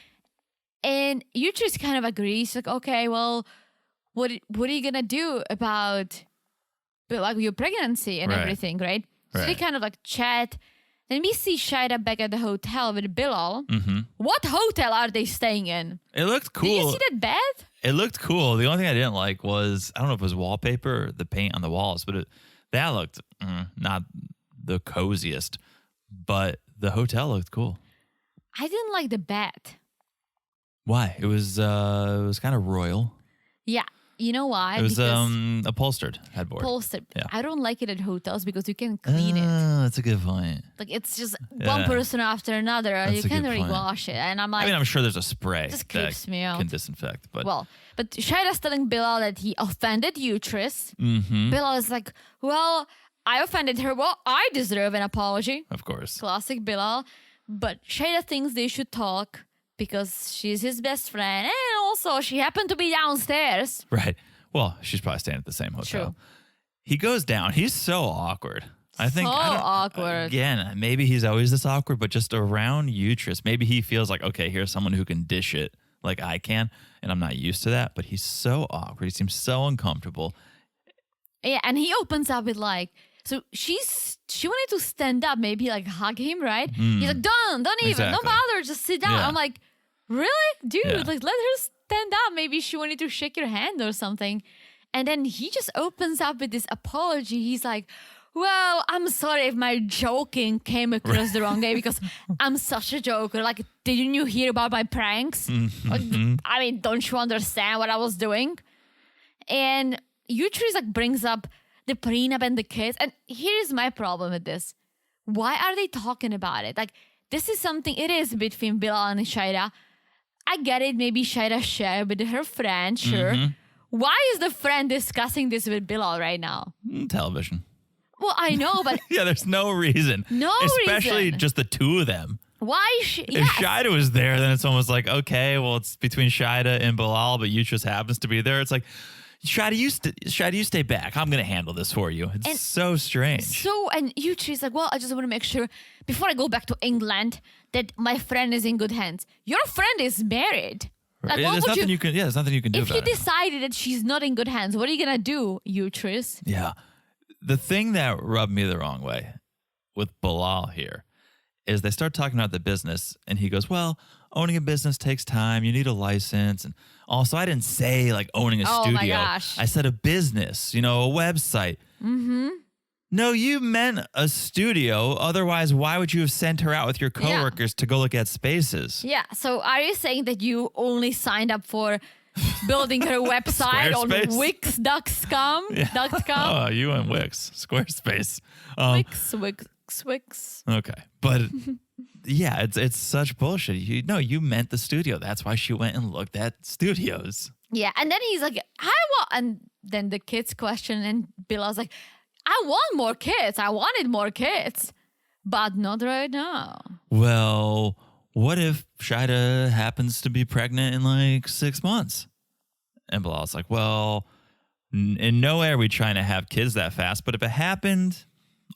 And E13 kind of agrees. Like, okay, well, what are you going to do about your pregnancy and everything, right? So they kind of chat. Then we see Shida back at the hotel with Bilal. Mm-hmm. What hotel are they staying in? It looked cool. Did you see that bed? It looked cool. The only thing I didn't like was, I don't know if it was wallpaper or the paint on the walls, but that looked not the coziest. But the hotel looked cool. I didn't like the bed. Why? It was kind of royal. Yeah. You know why? It was Because upholstered headboard. upholstered. Yeah. I don't like it at hotels because you can clean it. That's a good point. Like it's just Yeah. one person after another. That's You a can't good really point. wash it. And I'm like, I mean, I'm sure there's a spray just that creeps me out. can disinfect, but well, but Shaida's telling Bilal that he offended Utris. Mhm. Bilal is like, well, I offended her. Well, I deserve an apology. of course. Classic Bilal. But Shaida thinks they should talk because she's his best friend. And also, she happened to be downstairs. Right. Well, she's probably staying at the same hotel. True. He goes down. He's so awkward. I think So I don't- awkward. Again, maybe he's always this awkward, but just around Utris, maybe he feels like, okay, here's someone who can dish it like I can, and I'm not used to that. But he's so awkward. He seems so uncomfortable. Yeah, and he opens up with like, so she wanted to stand up, maybe like hug him, right? He's like, don't even, Exactly. don't bother, just sit down. Yeah. I'm like, really? Dude, Yeah. like let her stand up. Maybe she wanted to shake your hand or something. And then he just opens up with this apology. He's like, well, I'm sorry if my joking came across the wrong way because I'm such a joker. Like, didn't you hear about my pranks? Like, I mean, don't you understand what I was doing? And Utris like brings up the prenup and the kids. And here's my problem with this. Why are they talking about it? Like, this is something, it is between Bilal and Shaida. I get it. Maybe Shaida shared with her friend, sure. Why is the friend discussing this with Bilal right now? Television. Well, I know, but Yeah, there's no reason. No Especially reason. just the two of them. why? If Yes. Shida was there, then it's almost like, okay, well, it's between Shida and Bilal, but Utris happens to be there. It's like, Shida, you stay back. I'm going to handle this for you. It's And so strange. So, and Utri's like, well, I just want to make sure before I go back to England that my friend is in good hands. Your friend is married. Like, Yeah, what there's would nothing you, you can. Yeah, there's nothing you can do if you about it. decided that she's not in good hands, what are you gonna do, Utris? Yeah. The thing that rubbed me the wrong way with Bilal here is they start talking about the business, and he goes, well, owning a business takes time. You need a license. And also, I didn't say like owning a Oh studio. my gosh. I said a business, a website. Mm-hmm. No, you meant a studio. Otherwise, why would you have sent her out with your Yeah. coworkers to go look at spaces? Yeah. So, are you saying that you only signed up for building her website on Squarespace? Wix.com? Oh, you and Wix, Squarespace. Wix. Okay, but yeah, it's such bullshit. You meant the studio. That's why she went and looked at studios. Yeah, and then he's like, and then the kids question, and Bilal's like, I want more kids. I wanted more kids, but not right now. Well, what if Shida happens to be pregnant in like 6 months? And Bilal's like, well, in no way are we trying to have kids that fast, but if it happened,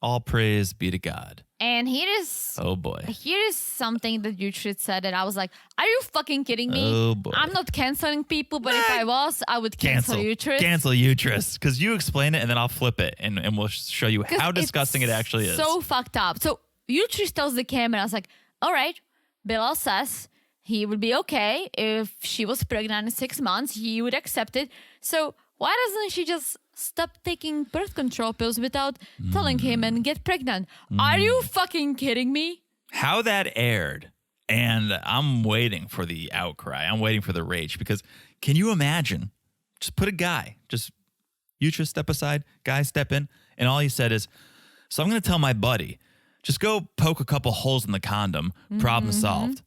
all praise be to God. And here is Oh boy. something that Utrid said that I was like, are you fucking kidding me? Oh, boy. I'm not canceling people, but if I was, I would cancel Utrid. Cancel Utris. Because you explain it and then I'll flip it and we'll show you 'Cause how disgusting it it's actually is. So fucked up. So Utrid tells the camera, I was like, all right, Bilal says he would be okay if she was pregnant in 6 months. He would accept it. So why doesn't she just stop taking birth control pills without telling him and get pregnant? Are you fucking kidding me? How that aired, and I'm waiting for the outcry. I'm waiting for the rage because can you imagine? Just put a guy, just Utris step aside, guy step in, and all he said is, so I'm going to tell my buddy, just go poke a couple holes in the condom, problem solved.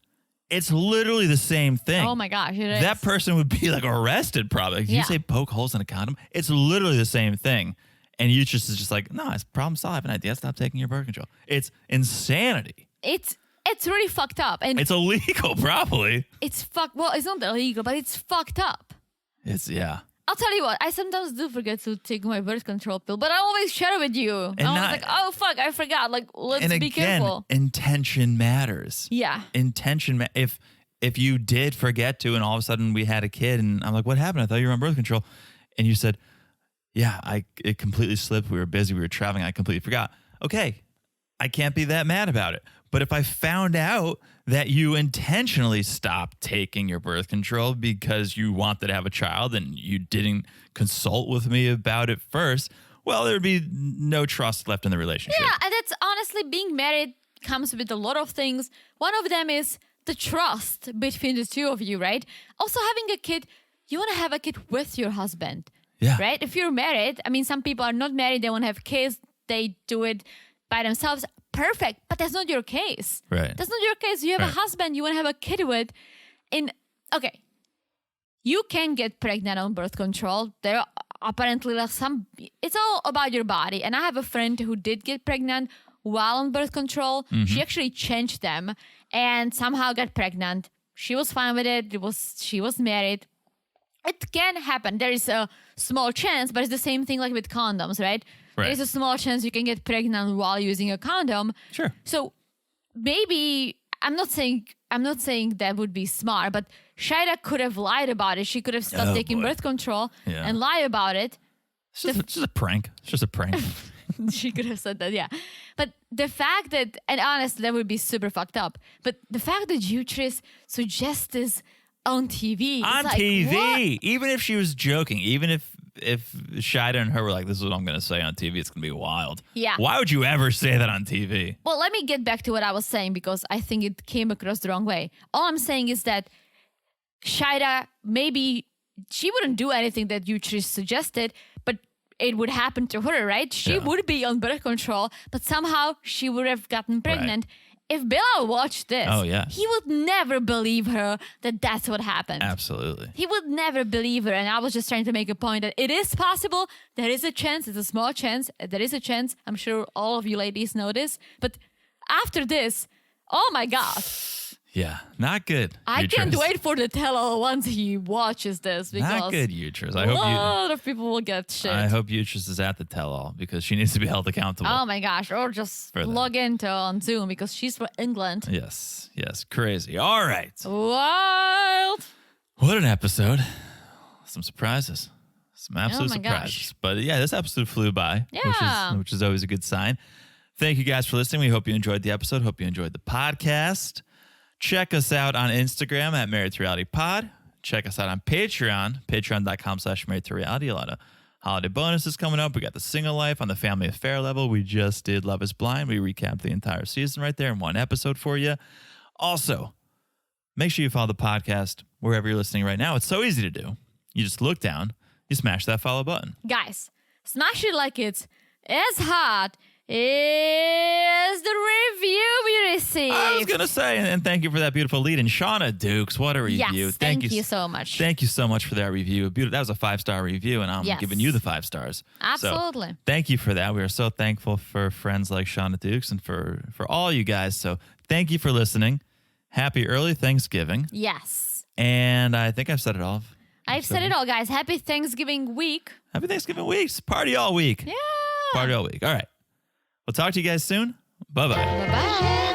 It's literally the same thing. Oh my gosh, it is. That person would be like arrested probably. You Yeah. say poke holes in a condom? It's literally the same thing. And Utris is just like, no, it's problem solved. I have an idea. Stop taking your birth control. It's insanity. It's really fucked up, and It's illegal, probably. it's Well, it's not illegal, but it's fucked up. Yeah. I'll tell you what, I sometimes do forget to take my birth control pill, but I always share it with you. And I was not- like, oh fuck, I forgot. Like, let's And be again, careful. intention matters. Yeah. Intention. If you did forget to, and all of a sudden we had a kid, and I'm like, what happened? I thought you were on birth control, and you said, yeah, it completely slipped. We were busy. We were traveling. I completely forgot. Okay, I can't be that mad about it. But if I found out that you intentionally stopped taking your birth control because you wanted to have a child and you didn't consult with me about it first, well, there'd be no trust left in the relationship. Yeah, and that's honestly, being married comes with a lot of things. One of them is the trust between the two of you, right? Also, having a kid, you want to have a kid with your husband. Yeah. Right? If you're married, I mean, some people are not married, they want to have kids, they do it by themselves. Perfect. But that's not your case. Right. That's not your case. You have a husband you want to have a kid with. Okay. You can get pregnant on birth control. There are apparently it's all about your body. And I have a friend who did get pregnant while on birth control. She actually changed them and somehow got pregnant. She was fine with it. She was married. It can happen. There is a small chance, but it's the same thing like with condoms, right? There is a small chance you can get pregnant while using a condom. Sure. So maybe I'm not saying that would be smart, but Shaida could have lied about it. She could have stopped taking birth control and lie about it. It's just a prank. It's just a prank. She could have said that, yeah. But the fact that, and honestly, that would be super fucked up. But the fact that Jutris suggests this on TV. On like, TV. What? Even if she was joking, even if Shaida and her were like, this is what I'm going to say on TV, it's going to be wild. Yeah. Why would you ever say that on TV? Well, let me get back to what I was saying because I think it came across the wrong way. All I'm saying is that Shaida, maybe she wouldn't do anything that Jutris suggested, but it would happen to her, right? She would be on birth control, but somehow she would have gotten pregnant. If Bilal watched this, he would never believe her that that's what happened. Absolutely. He would never believe her. And I was just trying to make a point that it is possible. There is a chance. It's a small chance. There is a chance. I'm sure all of you ladies know this. But after this, oh my God. Yeah, not good. I can't wait for the tell-all once he watches this. Because not good, Jutris. A lot of people will get shit. I hope Jutris is at the tell-all because she needs to be held accountable. Oh my gosh. Or just log into on Zoom because she's from England. Yes. Crazy. All right. Wild. What an episode. Some surprises. Some absolute surprises. Gosh. But yeah, this episode flew by, Yeah. which is always a good sign. Thank you guys for listening. We hope you enjoyed the episode. Hope you enjoyed the podcast. Check us out on Instagram at Married to Reality Pod. Check us out on Patreon, patreon.com/Married to Reality. A lot of holiday bonuses coming up. We got the single life on the family affair level. We just did Love is Blind. We recapped the entire season right there in one episode for you. Also, make sure you follow the podcast wherever you're listening right now. It's so easy to do. You just look down, you smash that follow button. Guys, smash it like it's as hot is the review we received. I was going to say, and thank you for that beautiful lead. And Shauna Dukes, what a review. Yes, thank you so much. Thank you so much for that review. That was a 5-star review, and I'm giving you the 5 stars. Absolutely. So, thank you for that. We are so thankful for friends like Shauna Dukes and for all you guys. So thank you for listening. Happy early Thanksgiving. Yes. And I think I've said it all. I've said it all, guys. Happy Thanksgiving week. Happy Thanksgiving week. Party all week. Yeah. Party all week. All right. We'll talk to you guys soon. Bye-bye. Bye-bye.